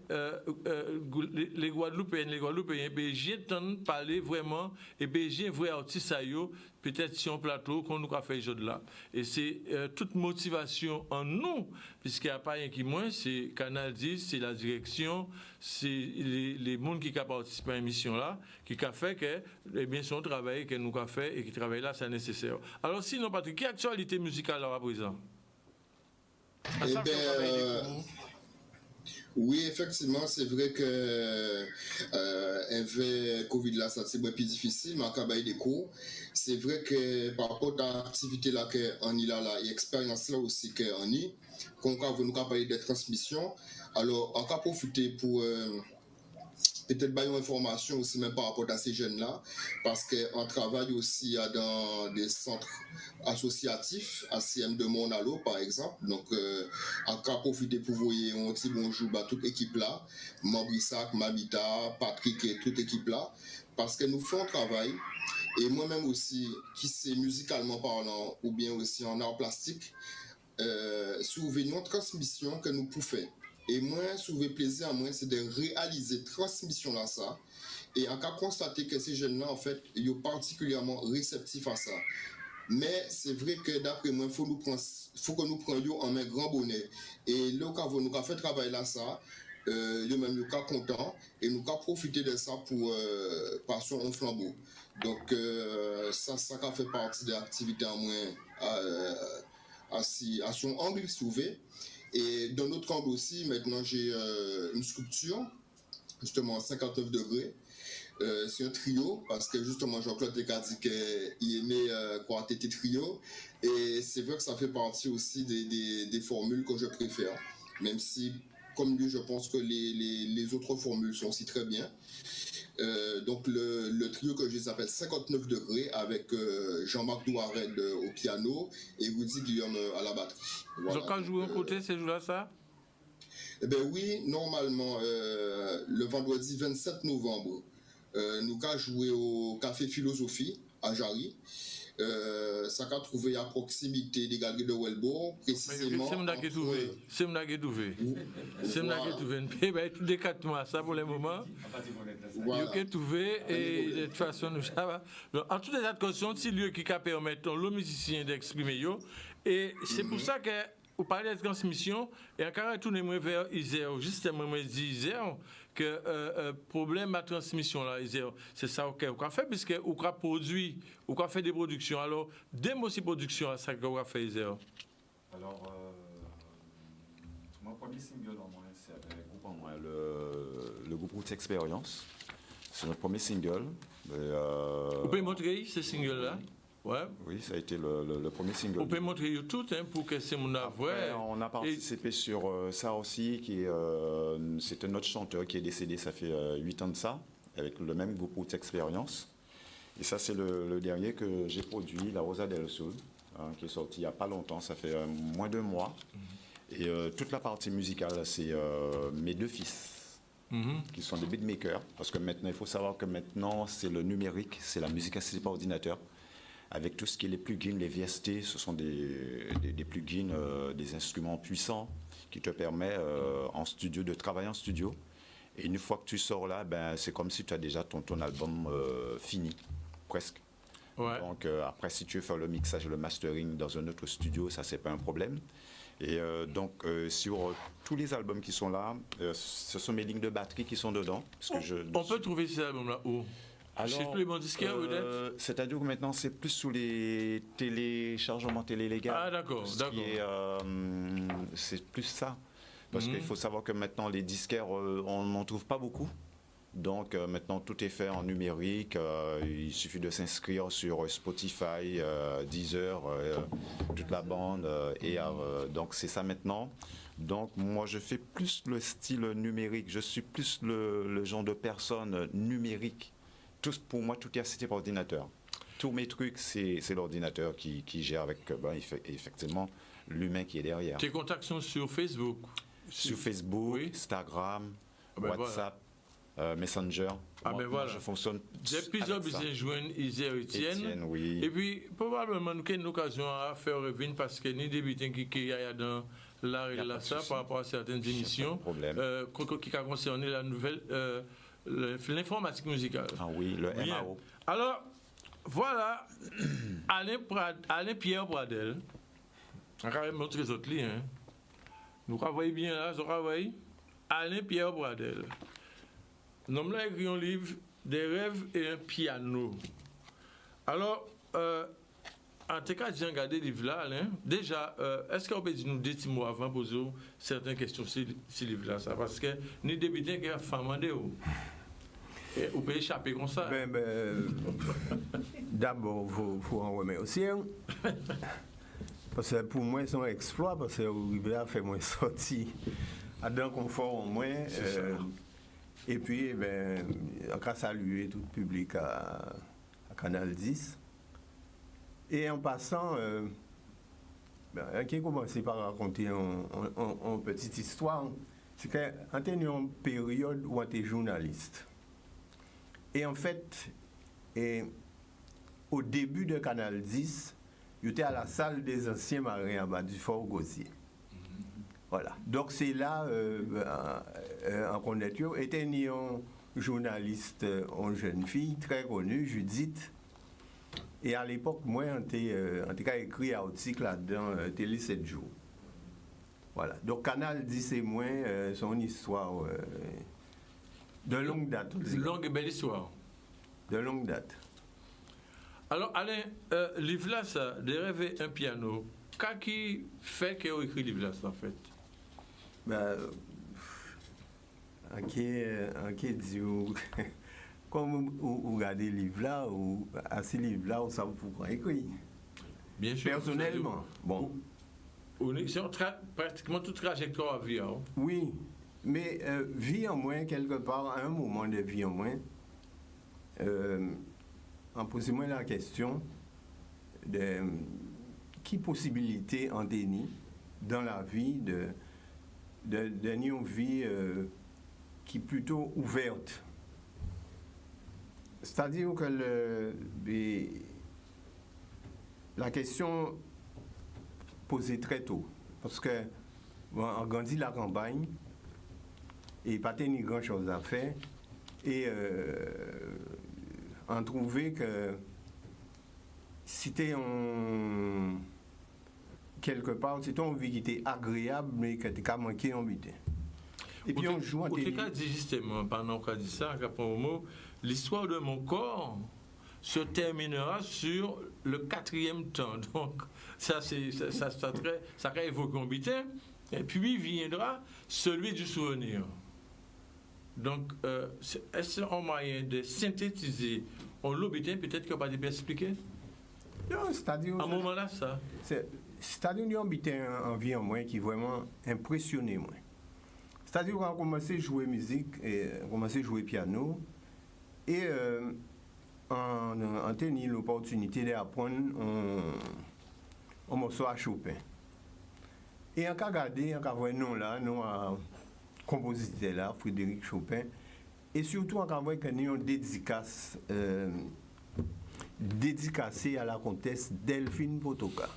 les Guadeloupéens, j'ai entendu parler vraiment et j'ai un vrai artiste à eux, peut-être sur un plateau qu'on nous a fait jeu de là. Et c'est toute motivation en nous, puisqu'il n'y a pas rien qui moins, c'est Canal 10, c'est la direction, c'est les gens qui ont participé à l'émission là, qui a fait que, eh bien, son travail que nous avons fait et qui travaille là, c'est nécessaire. Alors sinon, Patrick, quelle actualité musicale là à présent? Eh bien, oui, effectivement, c'est vrai que avec Covid là, ça c'est plus difficile, mais en cas des cours, c'est vrai que par rapport à l'activité là qu'on y a là, et l'expérience là aussi qu'on y, qu'on nous parler des transmissions, alors on va profiter pour peut-être bailler une information aussi même par rapport à ces jeunes-là, parce qu'on travaille aussi dans des centres associatifs, ACM de Monalo par exemple, donc on va profiter pour vous dire un petit bonjour à toute équipe là, Mabrissac, Mabita, Patrick et toute équipe là, parce que nous faisons un travail, et moi-même aussi, qui c'est musicalement parlant, ou bien aussi en art plastique, souvenir une transmission que nous pouvons faire. Et moi, soulever plaisir à moi, c'est de réaliser transmission là ça. Et en cas constater que ces jeunes-là, en fait, ils sont particulièrement réceptifs à ça. Mais c'est vrai que d'après moi, faut que nous prenions en main grand bonnet. Et là, quand nous avons fait travail là ça, nous même nous sommes contents et nous avons profité de ça pour passer un flambeau. Donc ça fait partie de l'activité à moi à son angle sauvé. Et dans notre angle aussi, maintenant j'ai une sculpture, justement à 59 degrés. C'est un trio, parce que justement Jean-Claude a dit qu'il aimait quartet trio. Et c'est vrai que ça fait partie aussi des formules que je préfère. Même si, comme lui, je pense que les autres formules sont aussi très bien. Donc le trio que je s'appelle 59 degrés avec Jean-Marc Douared au piano et Rudy Guillaume à la batterie. Voilà. Donc quand jouer un côté ces jours-là ça? Eh bien oui, normalement le vendredi 27 novembre, nous avons joué au Café Philosophie à Jarry. Ça a trouvé à proximité des galeries de Welbourg, précisément. C'est mon qui est trouvé. C'est mon qui est trouvé. C'est mon qui est trouvé. Ben tous les 4 mois, ça pour le moment. Il est trouvé et de toute façon nous ça va. En tout état de cause, c'est un lieu qui permet aux musiciens d'exprimer et c'est pour ça que vous parlez de transmission et encore retourner vers Isère, justement moi dis Isère que problème à transmission là Isère, c'est ça qu'on a fait puisque on a produit, on a fait des productions. Alors des mots aussi production ça qu'on a fait Isère. Alors mon premier single en moi c'est avec le groupe en moi le groupe Route Expérience. C'est notre premier single. Vous pouvez montrer ce single là? Ouais. Oui, ça a été le premier single. On peut montrer tout pour que c'est mon avoué. On a participé sur ça aussi, c'est un autre chanteur qui est décédé, ça fait 8 ans de ça, avec le même groupe Route Expérience. Et ça, c'est le dernier que j'ai produit, La Rosa del Sol, qui est sorti il n'y a pas longtemps, ça fait moins d'1 mois. Et toute la partie musicale, c'est mes 2 fils. Qui sont des beatmakers, parce que maintenant, il faut savoir que maintenant, c'est le numérique, c'est la musique assistée par ordinateur. Avec tout ce qui est les plugins, les VST, ce sont des plugins, des instruments puissants qui te permettent en studio de travailler en studio. Et une fois que tu sors là, ben, c'est comme si tu as déjà ton album fini, presque. Ouais. Donc après, si tu veux faire le mixage et le mastering dans un autre studio, ça, c'est pas un problème. Et donc, sur tous les albums qui sont là, ce sont mes lignes de batterie qui sont dedans. Parce que on peut trouver ces albums-là où? Chez tous les bons disquaires, peut-être? C'est-à-dire que maintenant, c'est plus sous les téléchargements télélégaux. Ah, d'accord. C'est plus ça. Parce qu'il faut savoir que maintenant, les disquaires, on n'en trouve pas beaucoup. Donc, maintenant, tout est fait en numérique. Il suffit de s'inscrire sur Spotify, Deezer, toute la bande. Donc, c'est ça maintenant. Donc, moi, je fais plus le style numérique. Je suis plus le genre de personne numérique pour moi, tout est assisté par ordinateur. Tous mes trucs, c'est l'ordinateur qui gère avec effectivement l'humain qui est derrière. Tes contacts sont sur Facebook? Sur Facebook, oui. Instagram, Ben WhatsApp, Messenger. Voilà. Je fonctionne. Depuis avec ça. besoin de joindre Isère Etienne. Oui. Et puis, probablement, nous avons une occasion à faire revenir parce que nous débutons qui y a dans l'art et Y a la pas de ça souci. par rapport à certaines émissions qui a concerné la nouvelle, l'informatique musicale. Ah oui, le Bien. MAO. Alors, voilà, Alain Pierre Bradel. On va montrer les autres liens. Nous travaillons bien là, nous travaillons. Alain Pierre Bradel. Nous avons écrit un livre, Des rêves et un piano. Alors, en tout cas, j'ai regardé le livre là, Alain. Déjà, est-ce qu'on peut dire nous deux petits mots avant de poser certaines questions sur ce livre là? Parce que nous débutons qui a fait et vous pouvez échapper comme ça. D'abord, il faut en remercier. Parce que pour moi, c'est un exploit, parce que vous a fait moins sortir à d'un confort au moins. Et puis, on a salué tout le public à Canal 10. Et en passant, qui a commencé par raconter une petite histoire, c'est qu'on était dans une période où on était journaliste. Et en fait, au début de Canal 10, j'étais à la salle des anciens marins en bas du Fort Gosier. Voilà. Donc c'est là, en connaître, était une journaliste, une jeune fille très connue, Judith. Et à l'époque, moi, on a écrit un article là-dedans, Télé 7 jours. Voilà. Donc Canal 10 et moi, c'est une histoire de longue date. Longue et belle histoire. De longue date. Alors, Alain, livre là, ça, Des rêves et un piano. Qu'est-ce qui fait qu'il a écrit livre là, ça, en fait? Ok, dit, comme vous regardez le livre là, ou à ce livre là, on sait pourquoi écrit. Bien sûr. Personnellement, bon. C'est pratiquement toute trajectoire à vie. Hein? Oui, mais vie en moins, quelque part, à un moment de vie en moins, en posant moi la question de qui possibilité en déni dans la vie d'une vie qui est plutôt ouverte. C'est-à-dire que la question posée très tôt, parce que on grandit la campagne et pas ni grand chose à faire et on trouvait que c'était quelque part c'était une vie qui était agréable mais qui était manqué en vie. Et puis on joue à télé. Dit justement pendant qu'on dit ça, l'histoire de mon corps se terminera sur le 4e temps. Donc ça évoque un bitin. Et puis viendra celui du souvenir. Donc, est-ce un moyen de synthétiser un lobitin peut-être qu'on va pas expliquer? Non, c'est-à-dire... À un moment-là, ça. C'est-à-dire un lobitin en vie en moi qui vraiment impressionné moi. C'est-à-dire qu'on a commencé à jouer musique, et on a commencé à jouer piano, et on a tenu l'opportunité d'apprendre un morceau à Chopin. Et on a regardé, on a vu non là, non à compositeur là, Frédéric Chopin, et surtout on a vu qu'il y a une dédicace dédicacée à la comtesse Delphine Potoka.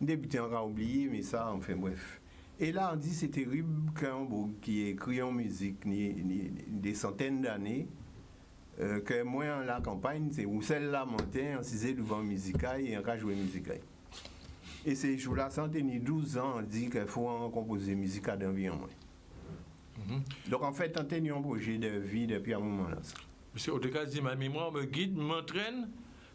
Débuté on a oublié, mais ça, enfin bref. Et là on dit c'est terrible qu'un qui écrit en musique des centaines d'années, que moi en la campagne, c'est où celle-là montait, on s'isait devant musicaille et on a joué musicaille. Et ces jours-là, ça ni 12 ans, on dit qu'il faut composer musique à d'environ. Donc en fait, on a un projet de vie depuis un moment là. Monsieur Odeka dit, ma mémoire me guide, m'entraîne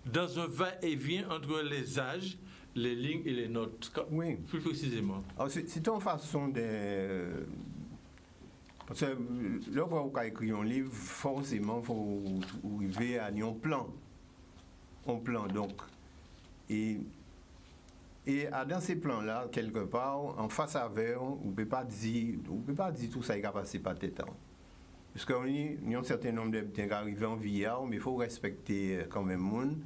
dans un va-et-vient entre les âges, les lignes et les notes. Oui. Plus précisément. Alors, c'est une façon de... Parce que là, quand on écrit un livre, forcément, il faut arriver à un plan. Un plan, donc. Et dans ces plans-là, quelque part, en face à verre, on ne peut pas dire tout ça qui a passé par tête. Parce qu'il y a un certain nombre d'habitants qui arrivent en Villard, mais il faut respecter quand même le monde.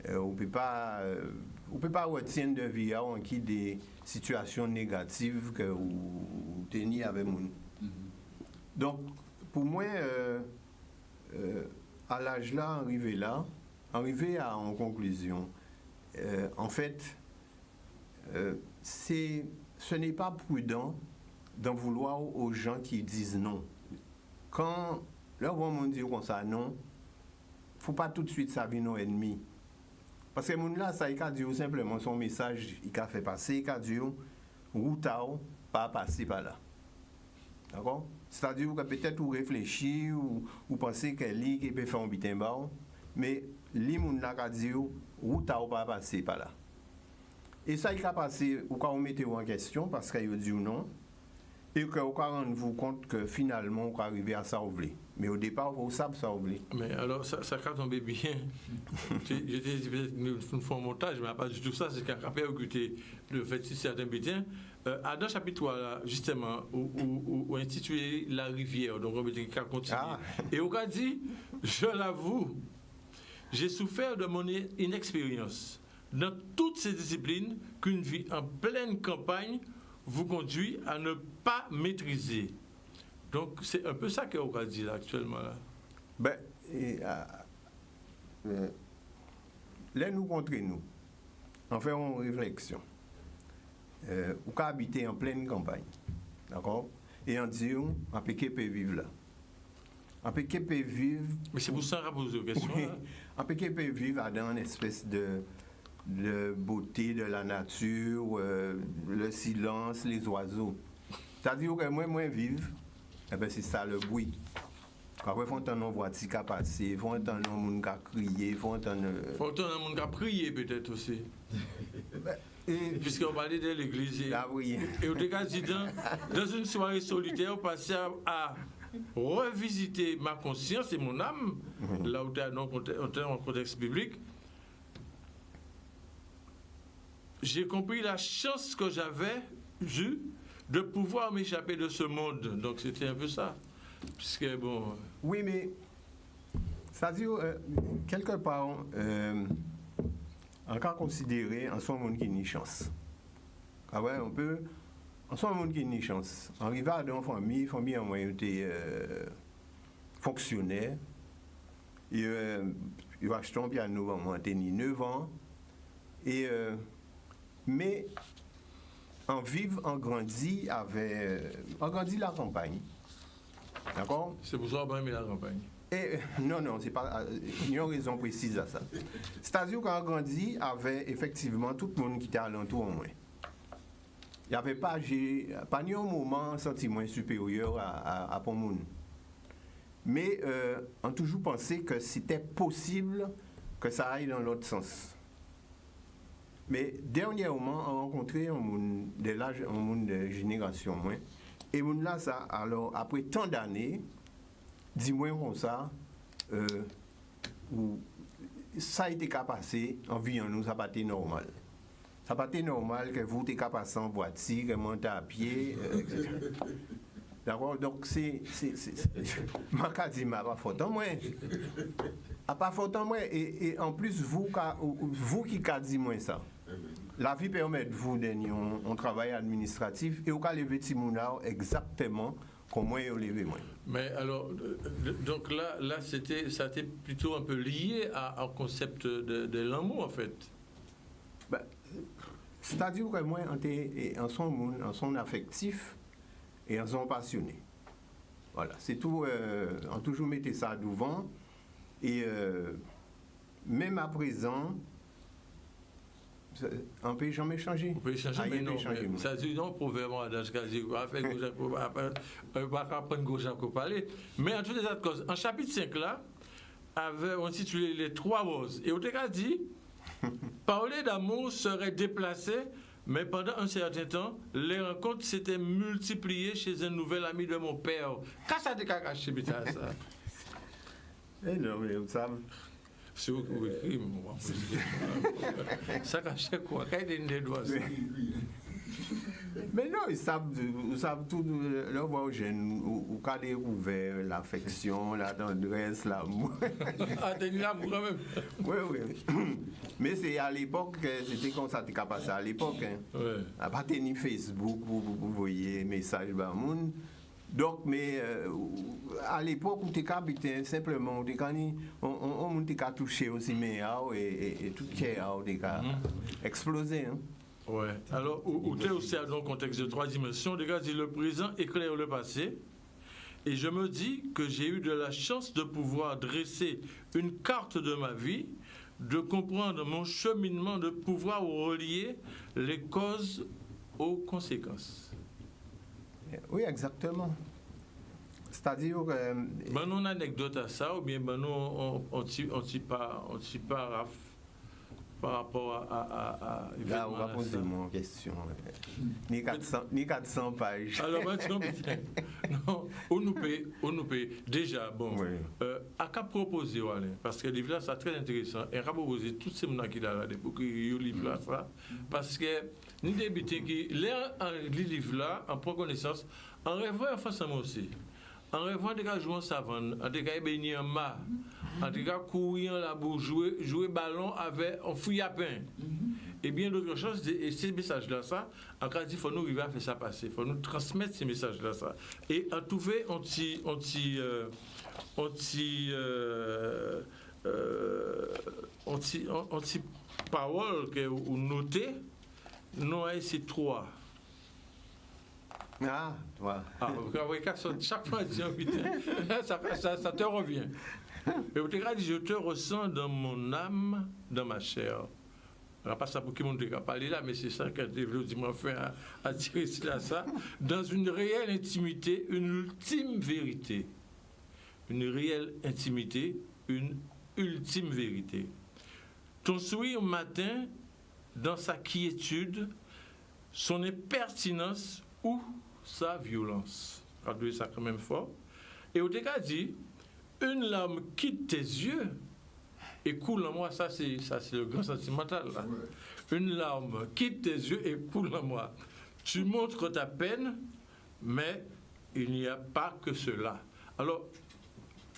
On ne peut pas retenir de Villard en qui des situations négatives que vous tenez avec le monde. Donc, pour moi, à l'âge là, arriver en conclusion, en fait, ce n'est pas prudent d'en vouloir aux gens qui disent non. Quand leur monde dit comme ça, non, il ne faut pas tout de suite savoir nos ennemis. Parce que les gens là, ça, il a dit simplement son message, il a fait passer, il a dit, route pas passer par là. D'accord? C'est-à-dire que peut-être vous réfléchissez ou pensez que lui qui peut faire un bitin bas, mais les gens là a dit, route pas passer par là. Et ça, il a passé, ou quand vous mettez en question, parce qu'il dit non, et que vous rendez-vous compte que finalement, vous arrivez à ça voulez. Mais au départ, vous savez ça voulez. Mais alors, ça a tombé bien. J'étais dit peut-être nous faisons un montage, mais pas du tout ça, c'est qu'un rappel occulté le fait de certains bêtins. À dans le chapitre 3, là, justement, où intitulé La rivière, donc on va continuer. Et on a dit, je l'avoue, j'ai souffert de mon inexpérience dans toutes ces disciplines qu'une vie en pleine campagne vous conduit à ne pas maîtriser. Donc, c'est un peu ça qu'on a dit là, actuellement. Là. Là, nous contre nous, en faisant une réflexion. Ou qu'à habiter en pleine campagne, d'accord? Et en disant, en péché peut vivre là. En péché peut vivre. Mais c'est pour ça que je pose la question. En péché peut vivre dans une espèce de beauté de la nature, le silence, les oiseaux. C'est-à-dire que moi vive, eh ben c'est ça le bruit. Après, il faut entendre une voiture qui a passé, il faut entendre un monde qui a crié, il faut entendre un monde qui a prié peut-être aussi. Puisqu'on parlait de l'église. Et au cas dit dans une soirée solitaire, on passait à revisiter ma conscience et mon âme, là où tu es en contexte biblique. J'ai compris la chance que j'avais eue de pouvoir m'échapper de ce monde. Donc c'était un peu ça. Puisque bon. Oui, mais c'est-à-dire, quelque part, en cas considéré, en son monde qui n'a ni chance. Ah ouais, on peut. En son monde qui n'a ni chance. En arrivant dans une famille en moyen de fonctionnaire, il a acheté un piano en moins 9 ans. Et. Mais en vivre, en grandit la campagne. D'accord? C'est pour ça qu'on aime la campagne. Et, non, c'est pas. Il y a une raison précise à ça. C'est-à-dire qu'en grandit, avait effectivement tout le monde qui était alentour au moins. Il n'y avait pas ni un moment senti moins supérieur à pour le monde. Mais on a toujours pensé que c'était possible que ça aille dans l'autre sens. Mais dernièrement, on a rencontré un monde de génération moins. Et monde là, ça, alors, après tant d'années, dis-moi comme ça, ça a été passé en vie en nous, ça n'a pas été normal. Ça n'a pas été normal que vous ayez passé en voiture, que monter à pied, etc. D'accord? Donc, c'est. Ma cas dit, mais pas faute en moi. Pas faute en moi. Et en plus, vous qui avez dit moi ça. La vie permet de vous donner un travail administratif et vous pouvez lever Timounao exactement comme moi vous levez moi. Mais alors, donc là ça a été plutôt un peu lié au concept de l'amour en fait. C'est-à-dire que moi, en son affectif et en son passionné. Voilà, c'est tout. On toujours mettait ça devant et même à présent. On ne peut jamais changer. On peut changer, mais non. Ça dit non, proverbe adage quasi. On va pas prendre gauche pour parler. Mais en tout état de cause, en chapitre 5 là, avait intitulé les 3 roses. Et on a dit, parler d'amour serait déplacé, mais pendant un certain temps, les rencontres s'étaient multipliées chez un nouvel ami de mon père. Qu'est-ce que ça dit caché ça? Eh non, mais vous savez. C'est vous qui écrivez, moi. Ça cache quoi? Quand il y a des doigts. Mais non, ils savent tout, leur voix aux jeunes, ou quand ils ouvert l'affection, la tendresse, l'amour. Ah, t'as dit l'amour quand même. Oui, oui. Mais c'est à l'époque, c'était comme ça, tu as passé à l'époque. Hein. Ouais. À part tenir Facebook, vous voyez messages par monde. Donc, mais à l'époque où tu habitais simplement, on t'a touché aussi, mais et tout qui est explosé. Hein. Ouais. Alors, où tu es aussi dans le contexte de 3 dimensions, les gars disent le présent éclaire le passé. Et je me dis que j'ai eu de la chance de pouvoir dresser une carte de ma vie, de comprendre mon cheminement, de pouvoir relier les causes aux conséquences. Oui, exactement. C'est-à-dire que... Ben, on a une anecdote à ça, ou bien ben, nous, on t'y part par rapport à là, on va poser mon question. Ni 400 pages. Alors, non, on nous paye. Déjà, bon, oui. À qu'à proposer, parce que le livre là, c'est très intéressant. Et à proposer tous ces gens qui l'ont pour que le livre là, ça, parce que nous débutons qui, le livre là, en prenant connaissance, en rêvant en face à moi aussi. En rêvant de jouer en savane, en tout cas baigner en mât, en tout cas courir en la boue, jouer ballon avec un fouille à pain. Et bien d'autres choses, et ces messages-là, ça, en cas il faut nous arriver à faire ça passer, il faut nous transmettre ces messages-là, ça. Et en trouver parole que vous notez, nous avons ici 3. Ah, toi. Ah, chaque fois, ça te revient. Et vous te dit, je te ressens dans mon âme, dans ma chair. Alors, pas ça pour qui monde te parler là, mais c'est ça que je m'en fait à tirer ça. Dans une réelle intimité, une ultime vérité. Une réelle intimité, une ultime vérité. Ton sourire au matin, dans sa quiétude, son impertinence ou sa violence. Traduire ça quand même fort. Et au dégât dit, une larme quitte tes yeux et coule en moi. Ça c'est le grand sentimental. Là. Une larme quitte tes yeux et coule en moi. Tu montres ta peine, mais il n'y a pas que cela. Alors,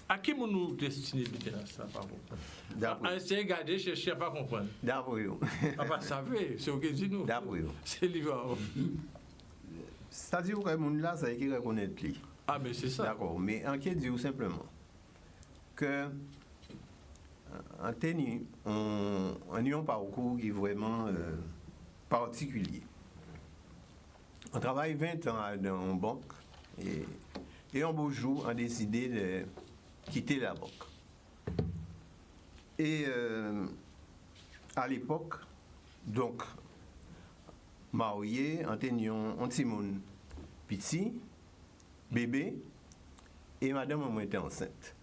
à qui nous destinons ça, pardon? À essayer de garder, chercher à ne pas comprendre. D'abord. Ah bah, ça fait, c'est ce que dit nous. D'abord. C'est l'hiver. C'est-à-dire que les gens là, ça qui reconnaître lui. Ah, mais c'est ça. D'accord, mais en qui dit simplement que en tenue, on a un parcours qui est vraiment particulier. On travaille 20 ans dans une banque et un beau jour, on a décidé de quitter la banque. Et à l'époque, donc, marié, on tenait un petit monde petit, bébé, et madame moi était enceinte.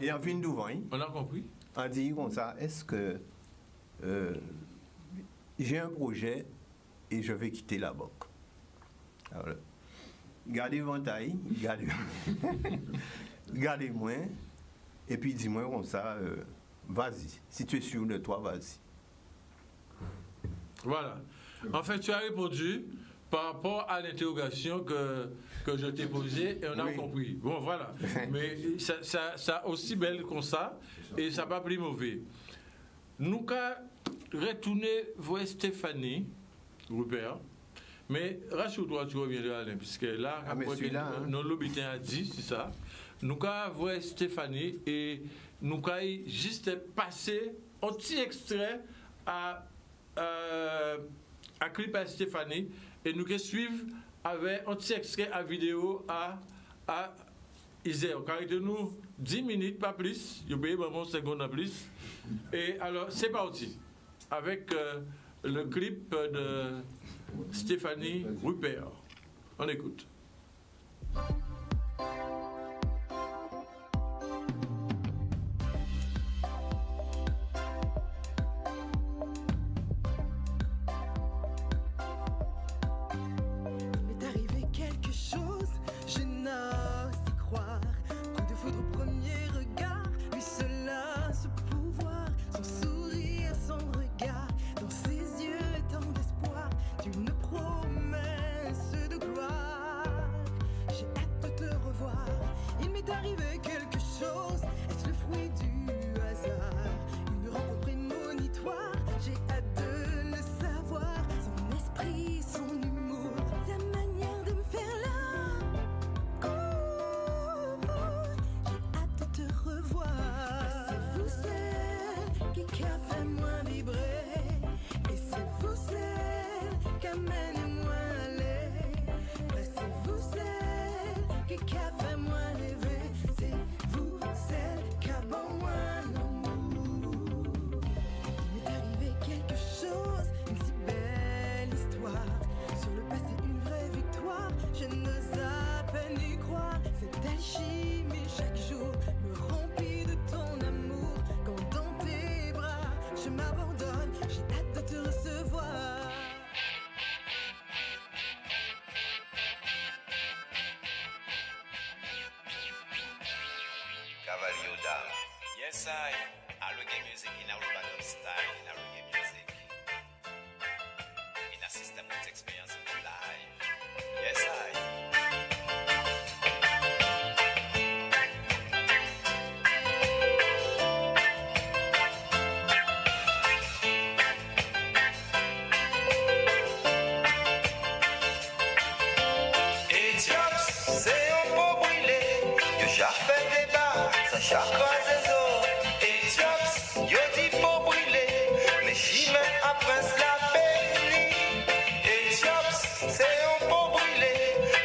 Et en fin d'ouvant, on a compris. On dit comme ça, est-ce que j'ai un projet et je vais quitter la banque. Alors, gardez ventaille, gardez-moi, et puis dis-moi comme ça, vas-y. Si tu es sûr de toi, vas-y. Voilà. En fait, tu as répondu par rapport à l'interrogation que je t'ai posée et on a compris. Bon, voilà. Mais ça aussi belle comme ça et ça pas plus mauvais. Nous allons retourner voir Stéphanie Rupert. Mais rassure-toi, tu reviens de Alain, puisque là, nos lobbytins a dit, c'est ça. Nous allons voir Stéphanie et nous allons juste passer un petit extrait à clip à Stéphanie et nous allons suivre avec un petit extrait à vidéo à Isère. Car de nous 10 minutes, pas plus, vous payez vraiment seconde en plus. Et alors, c'est parti avec le clip de Stéphanie Rupert. On écoute. Il m'est arrivé quelque chose, je n'ose y croire. Coup de foudre au premier regard, lui seul a ce pouvoir. Son sourire, son regard, dans ses yeux tant d'espoir. amenez-moi aller. C'est-vous celle qui a fait moi rêver? C'est vous celle qui a bon moi l'amour. Il m'est arrivé quelque chose, une si belle histoire. Sur le passé, une vraie victoire. Je n'ose à peine y croire. Cette alchimie chaque jour me remplit de ton amour. Quand dans tes bras, je m'abandonne. J'ai hâte de te recevoir. Cavalio Dam. Yes, I reggae music in a urban style, in a reggae music. In a systematic experience of life. Yes, C'est un beau brûlé, j'ai fait débat, ça chaque des eaux. Éthiopie, yo dit beau brûlé, mais j'y mets après la béni. Éthiopie, c'est un beau brûlé,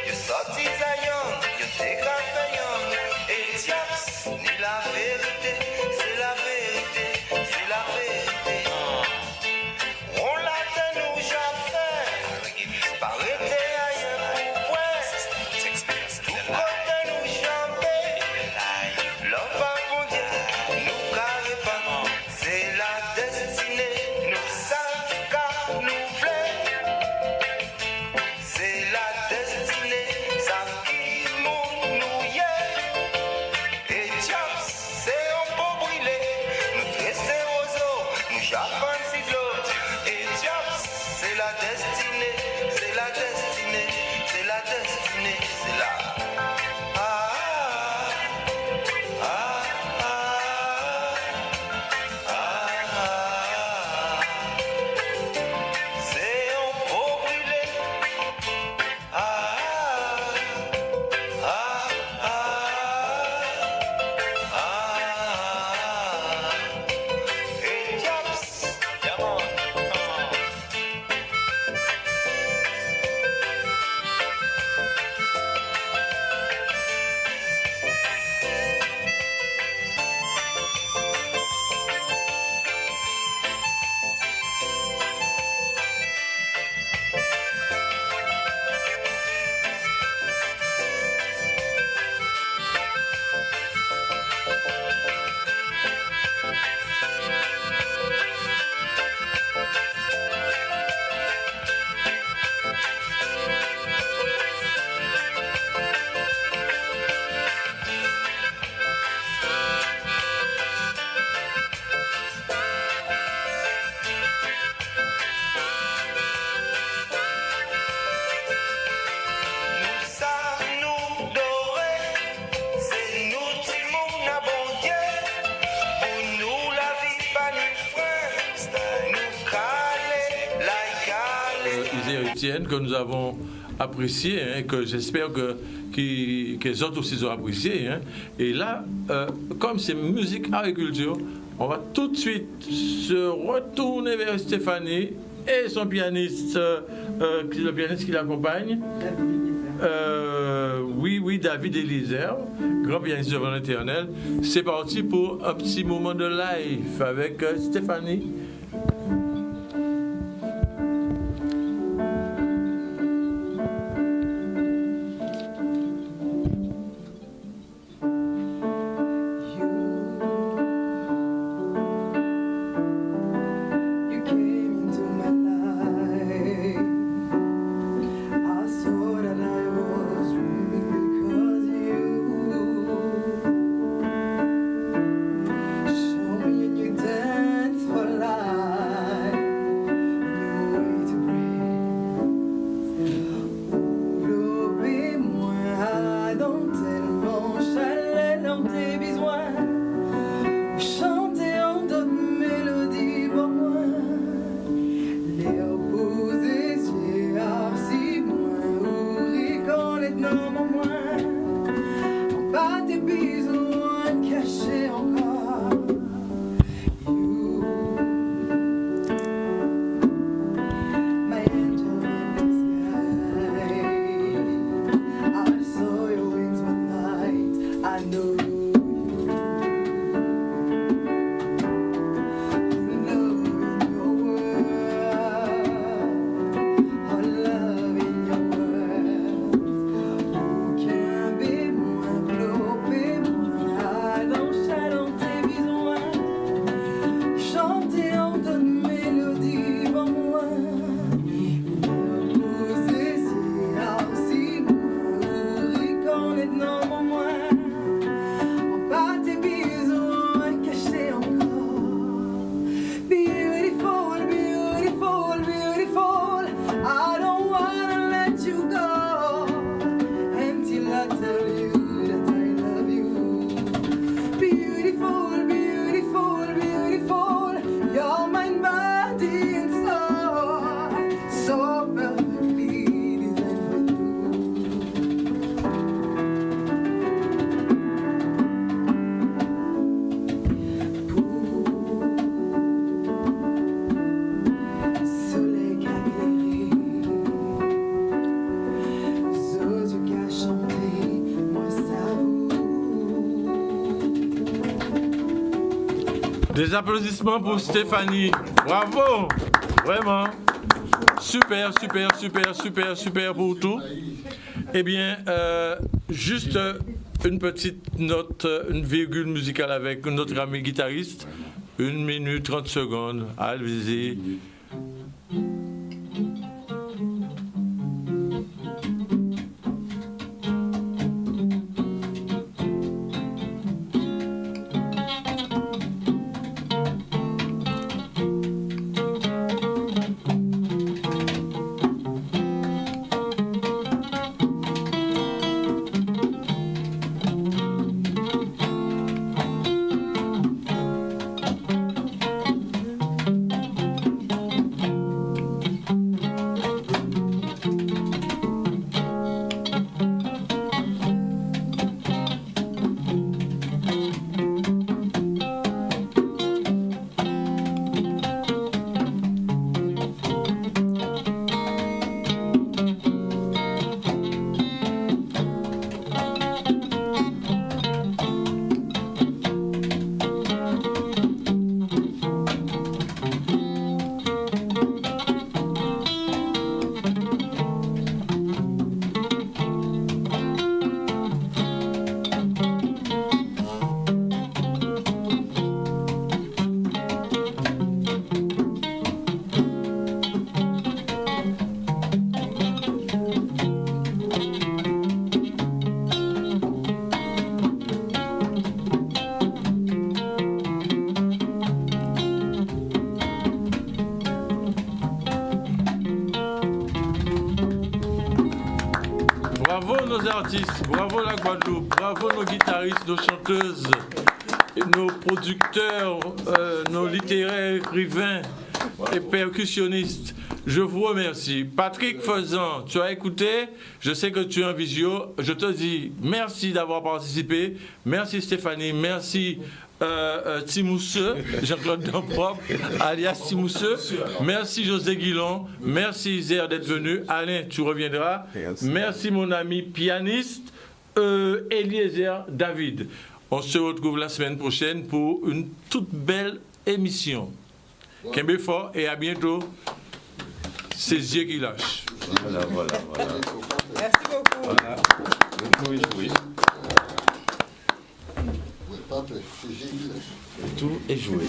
yo sorti Zion, yo dégrafé young. Éthiopie, ni la vérité, c'est la vérité, c'est la vérité. On l'a de nous jamais, parité. Que nous avons apprécié, hein, que j'espère que les autres aussi ont apprécié. Hein. Et là, comme c'est musique agriculture, on va tout de suite se retourner vers Stéphanie et son pianiste, le pianiste qui l'accompagne. Oui, David Eliezer, grand pianiste devant l'Éternel. C'est parti pour un petit moment de live avec Stéphanie. Show me a new dance for life. Des applaudissements pour Stéphanie. Bravo. Vraiment. Super, super, super, super, super pour tout. Eh bien, juste une petite note, une virgule musicale avec notre ami guitariste. 1 minute 30 secondes. Allez-y. Artistes, bravo la Guadeloupe, bravo nos guitaristes, nos chanteuses, nos producteurs, nos littéraires, écrivains et percussionnistes. Je vous remercie. Patrick Faisan, tu as écouté, je sais que tu es en visio, je te dis merci d'avoir participé, merci Stéphanie, merci Timousseux, Jean-Claude Dampropre, alias Timousseux. Merci José Guilon. Merci Isère d'être venu. Alain, tu reviendras. Merci mon ami pianiste Eliezer David. On se retrouve la semaine prochaine pour une toute belle émission. Kembe fort et à bientôt. C'est Dieu qui lâche. Voilà. Merci beaucoup. Voilà. Oui. Parfait, c'est génial. Tout est joué.